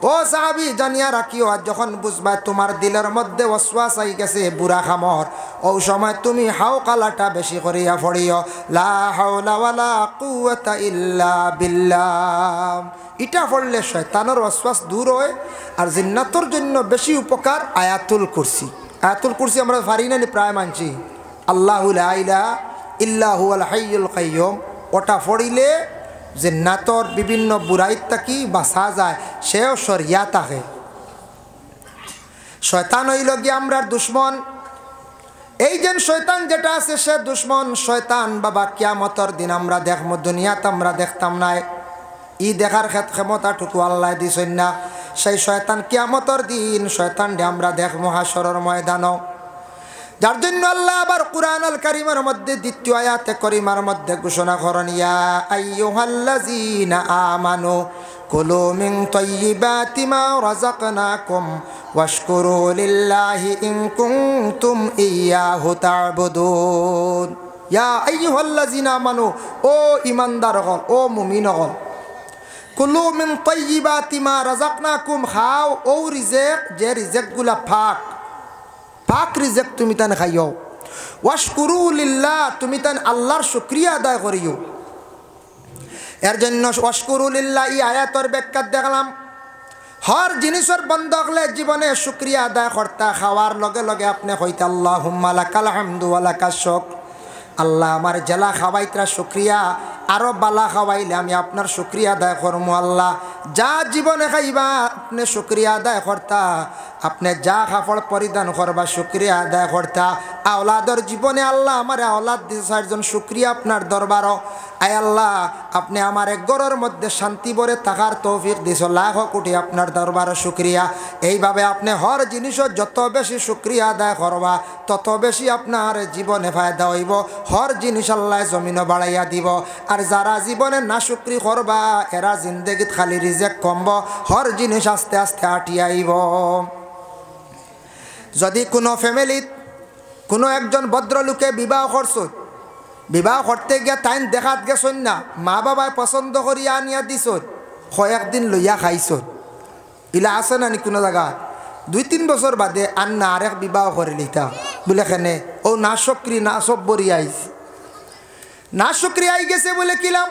ও সাহাবী জানিয়া রাখিও যখন বুঝবা তোমার দিলের মধ্যে ওয়াসওয়াস আই গেছে বুড়া খামর ও সময় তুমি হাওকালাটা বেশি করিয়া পড়িও লা হাওলা ওয়ালা কুওয়াতা ইল্লা বিল্লাহ এটা পড়লে শয়তানের ওয়াসওয়াস দূর হয় আর জিন্নাতর জন্য বেশি উপকার আয়াতুল কুরসি আমরা পারি না প্রায় মানছি আল্লাহু লা ইলাহা ইল্লা হুয়াল হাইয়ুল কাইয়ুম ওটা পড়িলে জিন্নাতর বিভিন্ন বুরাইত থাকি বাঁচা যায় সেও সরিয়া থাকে শয়তান হইল গিয়ে আমরার দুশ্মন এই যে শয়তান যেটা আছে সে দুশ্মন শয়তান বাবা কিয়ামতের দিন আমরা দেখব দুনিয়াতে আমরা দেখতাম না ই দেখার ক্ষমতাটুকু আল্লাহ দিছেন না সেই শয়তান কিয়ামতের দিন শয়তানকে আমরা দেখবো হাসরের ময়দানও যার জন্য আল্লাহ আবার কুরআনুল কারীমের মধ্যে দ্বিতীয় আয়াতে কারীমার মধ্যে ঘোষণা করেন ইয়া আইয়ুহাল্লাযীনা আমানু কুলু মিন তাইয়্যিবাতি মা রাযাকনাকুম ওয়াশকুরু লিল্লাহি ইন কুনতুম ইয়্যাহু তা'বুদুন ইয়া আইয়ুহাল্লাযীনা আমানু ও ঈমানদারগণ ও মুমিনগণ কুলু মিন তাইয়্যিবাতি মা রাযাকনাকুম খাও ও রিজিক যে রিজিকগুলা পাক রিজিক তুমি তান খাইও ওয়াশকুরু লিল্লাহ তুমি তান আল্লাহর শুকরিয়া আদায় করিও এর জন্য ওয়াশকুরু লিল্লাহ এই আয়াতের ব্যাখ্যা দেখলাম হর জিনিসের বন্ধ হলে জীবনে শুকরিয়া আদায় করতে খাওয়ার লগে লগে আপনি কইতে আল্লাহুম্মা লাকাল হামদু ওয়া লাকাশ শুকর আল্লাহ আমার জেলা খাওয়াইতরা শুকরিয়া আরো বালা খাওয়াইলে আমি আপনার শুকরিয়া আদায় করবো আল্লাহ যা জীবনে খাইবা আপনি শুকরিয়া আদায় করতা আপনি যা কাপড় পরিধান করবা শুকরিয়া আদায় করতা আওলাদর জীবনে আল্লাহ আমার আওলাদ দিয়েছে একজন শুকরিয়া আপনার দরবারও আয় আল্লাহ আপনি আমার এক ঘরের মধ্যে শান্তি ভরে থাকার তৌফিক দিয়েছ লাখ কোটি আপনার দরবারও শুকরিয়া এইভাবে আপনি হর জিনিসও যত বেশি শুকরিয়া আদায় করবা তত বেশি আপনার জীবনে ফায়দা হইব হর জিনিস আল্লাহ জমিনও বাড়াইয়া দিব আর যারা জীবনে না শুকরি করবা এরা জিন্দগিত খালি রিজেক কমব হর জিনিস আস্তে আস্তে আটিয়ে আইব যদি কোনো ফ্যামিলিত কোনো একজন ভদ্রলোকে বিবাহ করছ বিবাহ করতে গিয়া তাইন দেখাত গেছন না মা বাবায় পছন্দ করিয়া আনিয়া দিছ কয়েকদিন লইয়া খাইছ ইলা আছে না নি কোনো জায়গা 2-3 বছর বাদে আন না আরেক বিবাহ করে লিতা বলে কেনে ও না সক্রি না সব্বরি আইছে না শুকরিয়া আই গেছে বলে কিলাম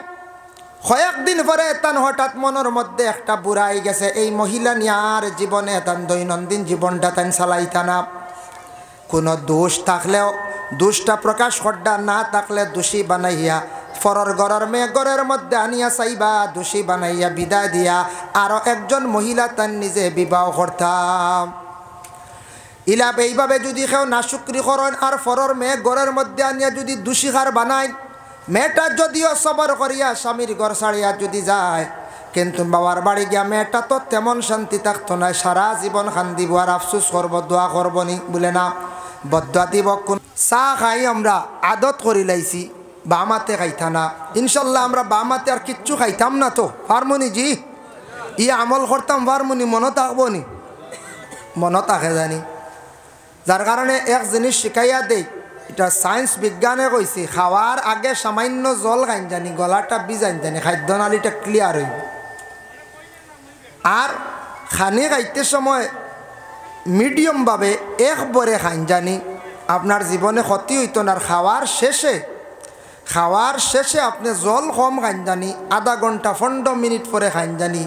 কয়েকদিন পরে তান হঠাৎ মনের মধ্যে একটা বুড়া আই গেছে এই মহিলা নিয়ার জীবনে তান দৈনন্দিন জীবনটা তান চালাইতা না কোনো দোষ থাকলেও দোষটা প্রকাশ করডা না থাকলে দোষী বানাইয়া ফরর ঘরের মেয়ে ঘরের মধ্যে আনিয়া চাইবা দোষী বানাইয়া বিদায় দিয়া আরো একজন মহিলা তান নিজে বিবাহ করতাম ইলা এইভাবে যদি কেউ না শুকরি করেন আর ফরর মেয়ে ঘরের মধ্যে আনিয়া যদি দোষী হার বানায় মেয়েটা যদিও সবর করিয়া স্বামীর ঘর ছাড়িয়া যদি যায় কিন্তু বাবার বাড়ি গিয়া মেয়েটা তো তেমন শান্তি থাকতো না সারা জীবন খান্দিব আর আফসুস করবো দোয়া করবো নি বলে না বদুয়া দিব। চা খাই আমরা আদত করি লাইছি বামাতে খাইতা না, ইনশাল্লাহ আমরা বামাতে আর কিচ্ছু খাইতাম না তো পারমনি জি, ই আমল করতাম পারমনি, মনে থাকবো নি? মনে থাকে জানি। যার কারণে এক জিনিস শিখাইয়া দেই, এটা সায়েন্স বিজ্ঞানে কইছে, খাওয়ার আগে সামান্য জল খাইন জানি, গলাটা বিজাইন জানি, খাদ্য নালীটা ক্লিয়ার হইব। আর খানি খাইতে সময় মিডিয়ামভাবে একবারে খাইন জানি, আপনার জীবনে ক্ষতি হইতো না। আর খাওয়ার শেষে আপনি জল কম খাইন জানি, আধা ঘন্টা 15 মিনিট পরে খাইন জানি,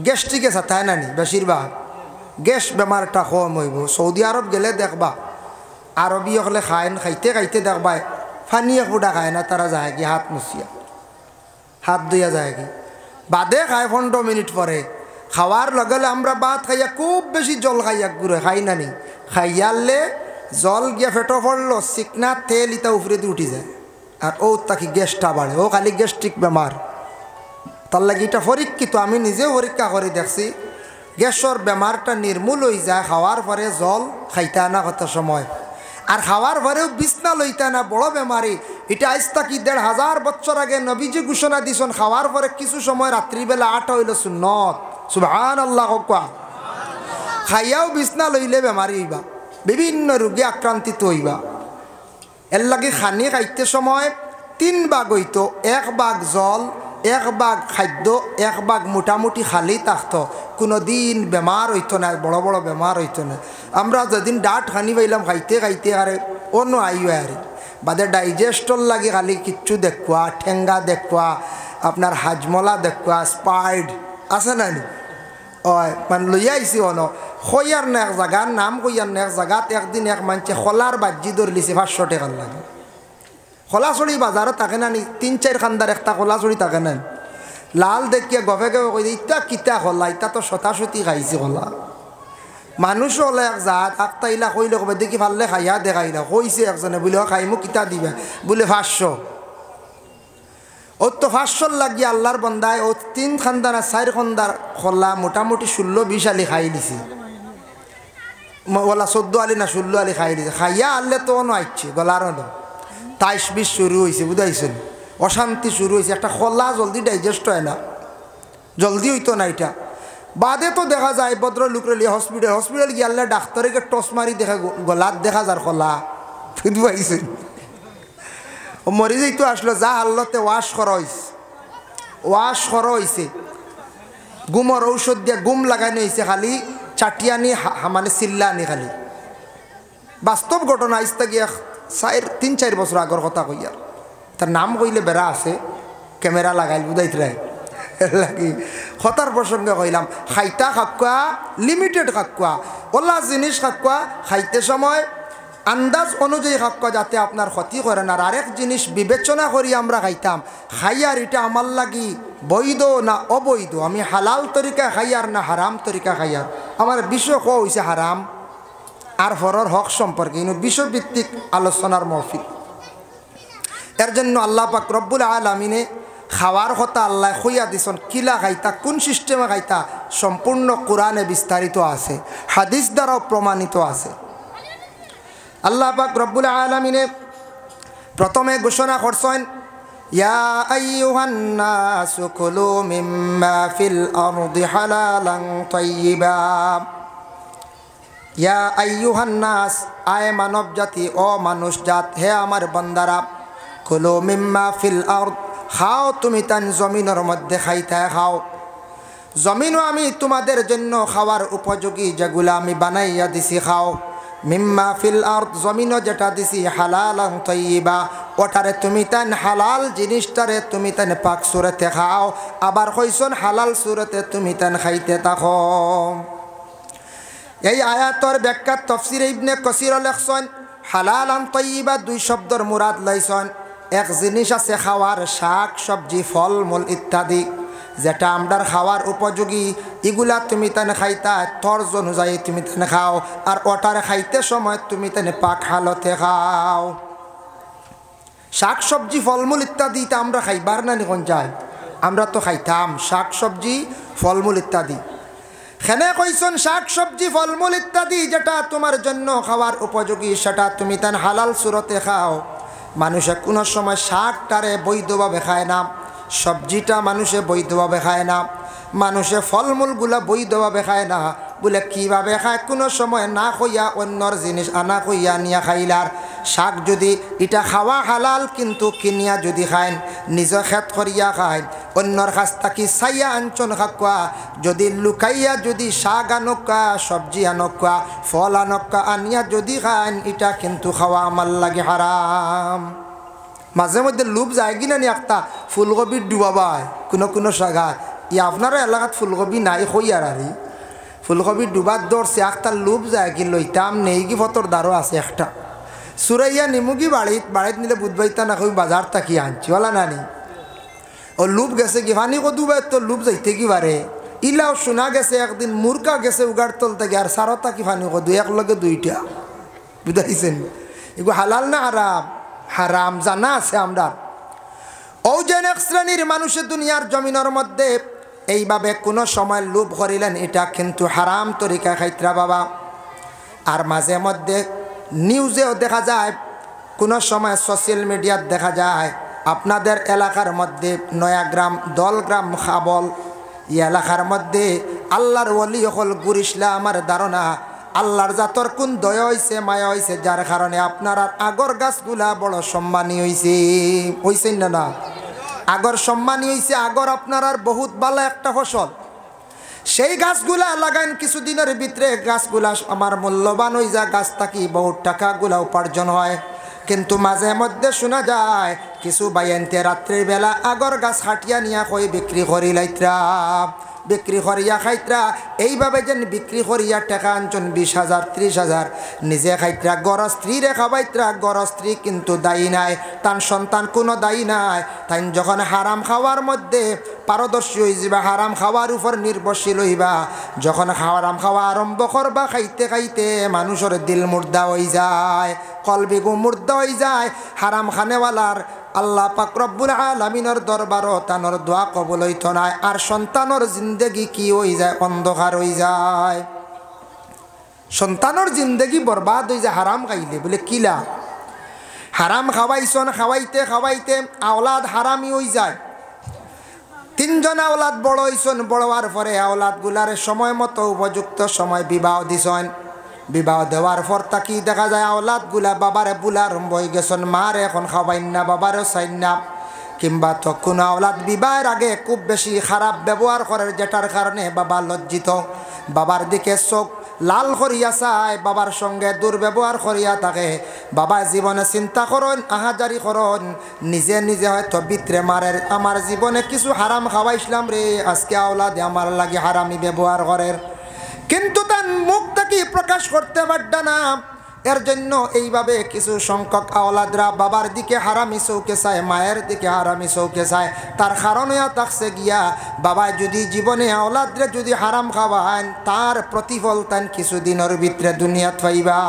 গ্যাস্ট্রিকে সাথায় নানি, বেশিরভাগ গ্যাস বেমারটা কম হইব। সৌদি আরব গেলে দেখবা আরবি হলে খাইন, খাইতে খাইতে দেখবা ফানিয়ে ফুটা খায় না, তারা যায় কি হাত মুছিয়া, হাত ধুইয়া যায় কি, বাদে খায় 15 মিনিট পরে। খাওয়ার লগে আমরা ভাত খাইয়া খুব বেশি জল খাইয়া ঘুরে খাই নানি, খাইয়ালে জল গিয়া ফেটো পড়লো, চিকনা তেল ইটা উপরে দিয়ে উঠি যায়, আর ও তাকে গ্যাসটা বাড়ে, ও খালি গ্যাস্ট্রিক বেমার। তার লাগে এটা পরীক্ষিত, আমি নিজেও পরীক্ষা করে দেখছি, গ্যাসের বেমারটা নির্মূল হয়ে যায় খাওয়ার পরে জল খাইতে না কত সময়। আর খাওয়ার পরেও বিছনা লইতে না, বড় বেমারি। এটা আজ তাকি 1500 বছর আগে নবীজি ঘোষণা দিছেন, খাওয়ার পরে কিছু সময় রাত্রিবেলা 8 হইল সুন্নত। সুবহানাল্লাহ। খাইয়াও বিছনা লইলে বেমারি হইবা, বিভিন্ন রোগে আক্রান্তিত হইবা। এর লাগে খানি খাইতে সময় 3 ভাগ হইতো, 1 ভাগ জল, 1 ভাগ খাদ্য, 1 ভাগ মোটামুটি খালি থাকতো, কোনো দিন বেমার হইতো না, বড় বড় বেমার হইতো না। আমরা যেদিন ডাট খানি পাইলাম খাইতে খাইতে আরে অন্য আইও আরে বাদে ডাইজেস্টর লাগে খালি কিচ্ছু দেখুয়া, ঠেঙ্গা দেখুয়া, আপনার হাজমলা দেখুয়া, স্পাইড আছে না নি, ওই মানে লইয়া আইসি অন খয়ার না এক জায়গার নাম কইয়ার না এক জায়গাত একদিন এক মানছে খোলার বাজ্জি ধরে লিছে 500 টাকার লাগে। খোলাছড়ি বাজারও থাকে না নি, 3-4 খান্দার একটা খোলাছড়ি থাকে না, লাল দেখিয়া গভে গভে কই ইটা কিতা খোলা, ইটা তো শতাশতি খাইছে খোলা। মানুষ হলে এক জাত আক্তাইলা কইলে কবে দেখি ফাললে খাইয়া দেখাইলা, কইছে একজনে বলে খাইমু কিতা দিবে, বলে 500। ও তো 500 লাগিয়ে আল্লাহর বন্দায় ও 3 খান্দার 4 খান্দার খোলা মোটামুটি 16-20 আলি খাই দিছে, ওলা 14 আলি না 16 আলি খাই দিছে। খাইয়া আনলে তো অন আইছে গলার হলো 23-20 শুরু হয়েছে, বুঝাইছেন? অশান্তি শুরু হয়েছে, একটা খোলা জলদি ডাইজেস্ট হয় না, জলদি হইতো না এটা। বাদে তো দেখা যায় ভদ্র লোকরে লিয়ে হসপিটাল গিয়ালে ডাক্তারকে টস মারি দেখা গলাত দেখা যার খোলা, বুঝাইছেন? ও মরি যাইতো আসলো, যা হাল্লতে ওয়াশ করা হয়েছে, গুমর ঔষধ দিয়ে গুম লাগানো হয়েছে, খালি চাটিয়ানি মানে চিল্লানি খালি। বাস্তব ঘটনা আইসতে গিয়া 3-4 বছর আগর কথা কইয়ার, তার নাম কইলে বেড়া আছে, ক্যামেরা লাগাইল বুঝাইতে লাগি কথার প্রসঙ্গে কইলাম। খাইতা খাকুয়া লিমিটেড খাকুয়া, ওলা জিনিস খাকুয়া খাইতে সময় আন্দাজ অনুযায়ী খাকুয়া, যাতে আপনার ক্ষতি করে না। আর আরেক জিনিস বিবেচনা করি আমরা খাইতাম, খাইয়ার এটা আমার লাগি বৈধ না অবৈধ, আমি হালাল তরিকা খাইয়ার না হারাম তরিকা খাইয়ার। আমার বিষয় ক হয়েছে হারাম আর ফরর হক সম্পর্কে, কিন্তু বিষয়ভিত্তিক আলোচনার মহফিল। এর জন্য আল্লাহ পাক রব্বুল আলামিনে খাওয়ার কথা আল্লাহ কইয়া দিছেন, কিলা খাইতা, কোন সিস্টেমে খাইতা, সম্পূর্ণ কোরআনে বিস্তারিত আছে, হাদিস দ্বারাও প্রমাণিত আছে। আল্লাহ পাক রব্বুল আলামিনে প্রথমে ঘোষণা করছেন, ইয়া আইয়ুহান নাসু কুলু মিম্মা ফিল আরদি হালালান তাইয়্যিবা। ইয়া আইয়ুহান নাস, আয় মানব জাতি, ও মানুষ জাত, হে আমার বান্দারা, কুলু মিম্মা ফিল আরদ, খাও তুমি তান জমিনের মধ্যে খাইতে খাও। জমিনও আমি তোমাদের জন্য খাওয়ার উপযোগী যেগুলা আমি বানাইয়া দিছি খাও। মিম্মা ফিল আরদ, জমিনও যেটা দিছি, হালালান তাইয়্যিবা, ওটারে তুমি তান হালাল জিনিসটারে তুমি তান পাক সুরতে খাও। আবার কইছন হালাল সুরতে তুমি তান খাইতে থাকো। এই আয়াতর ব্যাখ্যা তাফসীর ইবনে কাসীর লেখছেন, হালালান তাইয়্যিবা 2 শব্দর মুরাদ লইছেন। এক জিনিস আছে খাওয়ার, শাক সবজি ফলমূল ইত্যাদি, যেটা আমরার খাওয়ার উপযোগী, এগুলা তুমি তানে খাইতা, তর্জ অনুযায়ী তুমি তানে খাও। আর ওটার খাইতে সময় তুমি তানে পাক হালতে খাও। শাক সবজি ফলমূল ইত্যাদি তা আমরা খাইবার না নিখন যাই, আমরা তো খাইতাম শাক সবজি ফলমূল ইত্যাদি। খেনে কইছন শাক সবজি ফলমূল ইত্যাদি যেটা তোমার জন্য খাওয়ার উপযোগী সেটা তুমি তান হালাল সুরতে খাও। মানুষে কোনো সময় শাকটারে বৈধভাবে খায় না, সবজিটা মানুষে বৈধভাবে খায় না, মানুষে ফলমূলগুলা বৈধভাবে খায় না। বলে কীভাবে খায়? কোনো সময় না কইয়া অন্যর জিনিস আনা কইয়া নিয়া খাইলার। শাক যদি এটা খাওয়া হালাল, কিন্তু কিনিয়া যদি খায়, নিজে খেত করিয়া খায়, অন্যর কাছ থাকি চাইয়া আনচন খাকুয়া, যদি লুকাইয়া যদি শাক আনকা, সবজি আনকা, ফল আনকা আনিয়া যদি খায়, এটা কিন্তু খাওয়া আমার লাগে হারাম। মাঝে মধ্যে লোভ যায় কিনা নি একটা ফুলকপির ডুবাবায় কোনো কোনো জায়গায়। আপনারা এলাকাত ফুলকপি নাই হইয়ার আরে ফুলকপি ডুবার দৌড়ছে একটা লোভ যায় কি লইতাম নেই কি ফতর দ্বারও আছে একটা সুরাইয়া নিমুগি বাড়িত নিলে বুধবাইতা না কই বাজার থাকি আনছি ওলা নানি ও লোভ গেছে কি ফানি কদুবাই তো লোভ যাইতে কি পারে। ইলাও শোনা গেছে একদিন মুরকা গেছে উগার তল থেকে আর সারতা কি ফানি কদু একলগে দুইটা বুঝাইছেন। এগুলো হালাল না হারাম? হারাম জানা আছে আমরা। ও যেন এক শ্রেণীর মানুষের দুনিয়ার জমিনের মধ্যে এইভাবে কোনো সময় লোভ করিলেন, এটা কিন্তু হারাম তরিকা খাইত্রা বাবা। আর মাঝে মধ্যে নিউজেও দেখা যায়, কোনো সময় সোশ্যাল মিডিয়াত দেখা যায়, আপনাদের এলাকার মধ্যে নয়াগ্রাম, দলগ্রাম, খাবল এই এলাকার মধ্যে আল্লাহর ওলি হল গুরিসলা। আমার ধারণা আল্লাহর জাতর কোন দয়া হয়েছে, মায়া হয়েছে, যার কারণে আপনারা আগর গাছগুলা বড় সম্মানী হয়েছে না না আগর সম্মানী হয়েছে। আগর আপনার আর বহুত ভালো একটা ফসল, সেই গাছগুলা লাগাইন কিছুদিনের ভিতরে গাছগুলা আমার মূল্যবান হয়ে যায়, গাছ থাকি বহুত টাকাগুলা উপার্জন হয়। কিন্তু মাঝে মধ্যে শোনা যায় কিছু বাইনতে রাত্রির বেলা আগর গাছ হাটিয়া নিয়া কই বিক্রি করি লাইত্রা, বিক্রি করিয়া খাইত্রা। এইভাবে যেন বিক্রি করিয়া টাকা আনছেন 20,000 30,000 নিজে খাইত্রা, গড় স্ত্রীরে খাবাইত্রা। গড় স্ত্রী কিন্তু দায়ী নাই, তার সন্তান কোনো দায়ী নাই। তাই যখন হারাম খাওয়ার মধ্যে পারদর্শী হয়ে যাবা, হারাম খাওয়ার উপর নির্ভরশীল হইবা, যখন হারাম খাওয়া আরম্ভ করবা, খাইতে খাইতে মানুষের দিল মুর্দা হয়ে যায়, কলবিগু মুর্দা হয়ে যায়। হারাম খানেওয়ালার আল্লাহ পাক রব্বুল আলামিনের দরবারও তানোর দোয়া কবুল হইতো না। আর সন্তানোর জিন্দেগি কি হয়ে যায়? অন্ধকার হয়ে যায়। সন্তানোর জিন্দেগি বরবাদ হয়ে যায় হারাম খাইলে। বলে কিলা? হারাম খাওয়াইছন, খাওয়াইতে খাওয়াইতে আওলাদ হারামি হয়ে যায়। 3 জন আওলাদ বড় হইছন, বড় হওয়ার পরে আওলাদ গুলার সময় মতো উপযুক্ত সময় বিবাহ দিছন। বিবাহ দেওয়ার পর তাকি দেখা যায় আওলাদ গুলা বাবারে বুলা আরম্ভ হয়ে গেছেন, মার এখন খাওয়াইন না, বাবারও চাইন না। কিংবা তখন আওলাদ বিবাহের আগে খুব বেশি খারাপ ব্যবহার করে, যেটার কারণে বাবা লজ্জিত, বাবার দিকে চোখ লাল করিয়া চায়, বাবার সঙ্গে দুর্ব্যবহার করিয়া থাকে। বাবা জীবনে চিন্তা করুন, আহাজারি করুন, নিজে নিজে হয়তো বিত্রে মারের, আমার জীবনে কিছু হারাম খাওয়াইছিলাম রে, আজকে আওলাদে আমার লাগে হারামি ব্যবহার করে, কিন্তু তার মুখ থেকে প্রকাশ করতে পারত না। এর জন্য এইভাবে কিছু সংখ্যক আওলাদরা বাবার দিকে হারামি চৌকে চায়, মায়ের দিকে হারামি চৌকে চায়। তার কারণে থাকছে গিয়া বাবা যদি জীবনে আওলাদরে যদি হারাম খাওয়ান, তার প্রতিফল তান কিছুদিনের ভিতরে দুনিয়াত পাইবা।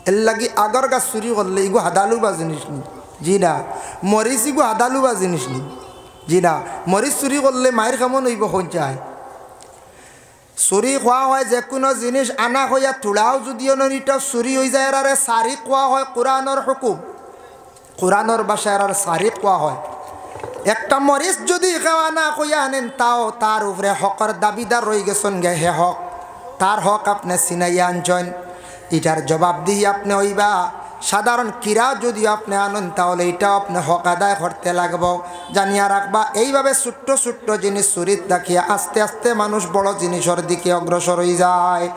এর লাগি আগর গাছ চুরি করলে ইগু হাদালু বা জিনিস নি, জি না। মরিচ ইগু হাদালু বা জিনিস নি, জি না। মরিচ চুরি করলে মায়ের কেমন হইব সঞ্চায়। চুরি খোৱা হয় যে কোনো জিনিস আনা হইয়া তোলাও যদিও ননিটা চুরি হয়ে যায়, আর সারি কোয়া হয় কোরআনের হুকুম, কোরআনের ভাষায় আর সারি কোয়া হয়। একটা মরিচ যদি খাওয়া না কইয়া আনেন, তাও তার উপরে হকের দাবিদার রয়ে গেছেন গে, হে হক, তার হক আপনি চিনাইয়া আনছেন, এটার জবাব দিয়ে আপনি হইবা। সাধারণ কিরা যদি আপনি আনেন, তাহলে এটাও আপনি হক আদায় করতে লাগব। জানিয়া রাখবা, এইভাবে ছোট্ট ছোট্ট জিনিস চুরিত রাখিয়া আস্তে আস্তে মানুষ বড় জিনিসের দিকে অগ্রসর হয়ে যায়।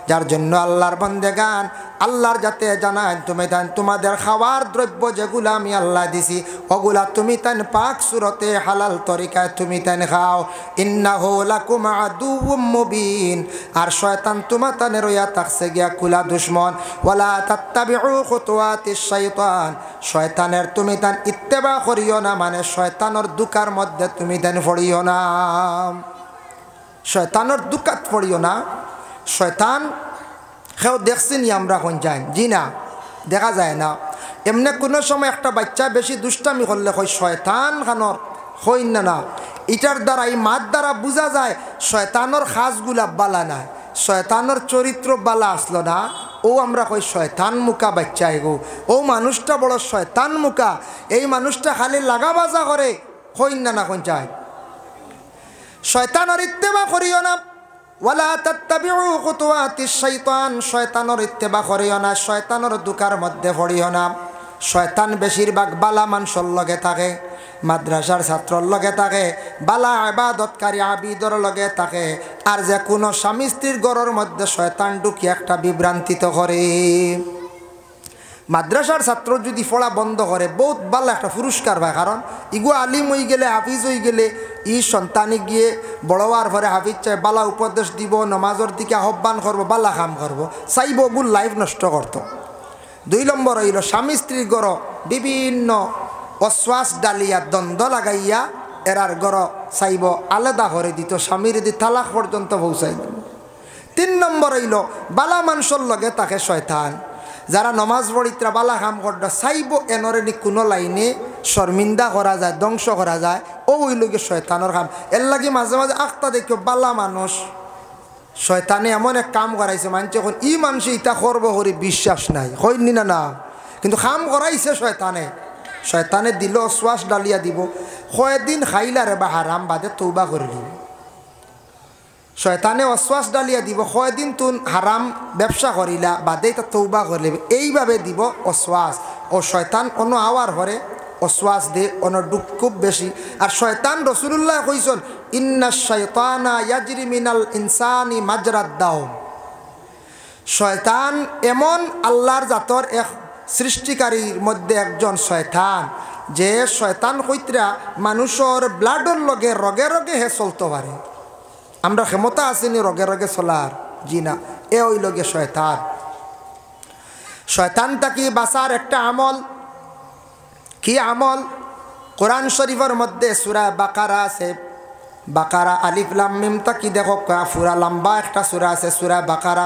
যার জন্য আল্লাহর বান্দেগান, আল্লাহর যাতে জানায় তুমি তান তোমাদের খাওয়ার দ্রব্য যেগুলা আমি আল্লাহ দিছি, ওগুলা তুমি তান পাক সুরতে হালাল তরিকায় তুমি তান খাও। ইন্নাহু লাকুম আদুউম মুবিন, আর শয়তান তোমার তানে রইয়া থাকছে গিয়া কুলা দুশ্মন। ওয়ালা তাত্তাবিউ খুতুওয়াতিশ শাইতান, শয়তানের তুমি তান ইত্তেবা করিও না, মানে শয়তানের দুকার মধ্যে তুমি তান পড়িও না, শয়তানের দুকাত পড়িও না। শয়তান কেউ দেখছিনি আমরা কোন যাই, জি না, দেখা যায় না। এমনি কোনো সময় একটা বাচ্চা বেশি দুষ্টামি করলে হয় শয়তান খানর হই না, না এটার দ্বারা এই মাত দ্বারা বোঝা যায় শয়তানোর খাসগুলা বালা নাই, শয়তানোর চরিত্র বালা আসলো না। ও আমরা কই শয়তান মুখা বাচ্চা এগো, ও মানুষটা বড় শয়তান মুখা, এই মানুষটা খালি লাগা বাজা করে, কইন না কোন চাই। শয়তানের ইত্তেবা করিও না, ওয়ালা তাত্তাবিউ খুতুওয়াতিশ শাইতান, শয়তানের ইত্তেবা করিও না, শয়তানের দুকার মধ্যে পড়িও না। শয়তান বেশিরভাগ বালা মানুষের লগে থাকে, মাদ্রাসার ছাত্রর লগে থাকে, বালা ইবাদতকারী আবিদর লগে থাকে। আর যে কোনো স্বামী স্ত্রীর ঘরের মধ্যে শয়তান ঢুকি একটা বিভ্রান্তিত করে। মাদ্রাসার ছাত্র যদি পড়া বন্ধ করে বহুত ভালো একটা পুরস্কার পায়, কারণ ইগু আলিম হয়ে গেলে, হাফিজ হয়ে গেলে ই সন্তানে গিয়ে বড় হওয়ার পরে হাফিজ চাই বালা উপদেশ দিব, নমাজের দিকে আহ্বান করবো, বালা কাম করবো, চাইব ওগুলো লাইফ নষ্ট করতো। 2 নম্বর হইল স্বামী স্ত্রীর গড় বিভিন্ন অশ্বাস ডালিয়া দ্বন্দ্ব লাগাইয়া এরার গড় চাইব আলাদা করে দিত, স্বামীর দি তালাক পর্যন্ত পৌঁছাই দিল। 3 নম্বর হইল বালা মানুষের লগে তাকে শয়তান, যারা নমাজ পড়িত্রা বালা কাম করত চাইব এনরে নি কোনো লাইনে শর্মিন্দা করা যায়, ধ্বংস করা যায়, ও হইল গিয়ে শয়তানের কাম। এর লাগে মাঝে মাঝে আখতা দেখো বালা মানুষ শয়তানে এমন এক কাম করাইছে, মানছে এখন ই মানুষে ইটা করব করি বিশ্বাস নাই, হইনি না না, কিন্তু কাম করাইছে শয়তানে। শয়তানে দিল শ্বাস ডালিয়া দিব, কয়েকদিন খাইলারে বা হারাম বাদে তৌবা করে দিব। শয়তানে অশ্বাস ডালিয়া দিব, কয়েকদিন তুন হারাম ব্যবসা করিলা বাদে এটা তৌবা করে নেবে, এইভাবে দিব অশ্বাস। ও শয়তান অন্য আওয়ার হরে অশ্বাস দে, অন্য ডুক খুব বেশি। আর শয়তান রসুল্লাহ কইছেন ইন্না শাইতানা ইয়াজরি মিনাল ইনসানি মাজরাদ দাম, শয়তান এমন আল্লাহর জাতর এক সৃষ্টিকারীর মধ্যে একজন শয়তান, যে শয়তান কইতরা মানুষের ব্লাডের লগে রগে রগে হে চলতে পারে। আমরা ক্ষমতা আসেনি রগে রগে চলার, জি না, এ ওই লগে শয়তান। শয়তান তাকে বাঁচার একটা আমল, কি আমল? কোরআন শরীফের মধ্যে সূরা বাকারা আছে, বাকারা আলিফ লাম মিম তাকি দেখো পুরা লম্বা একটা সূরা আছে, সূরা বাকারা।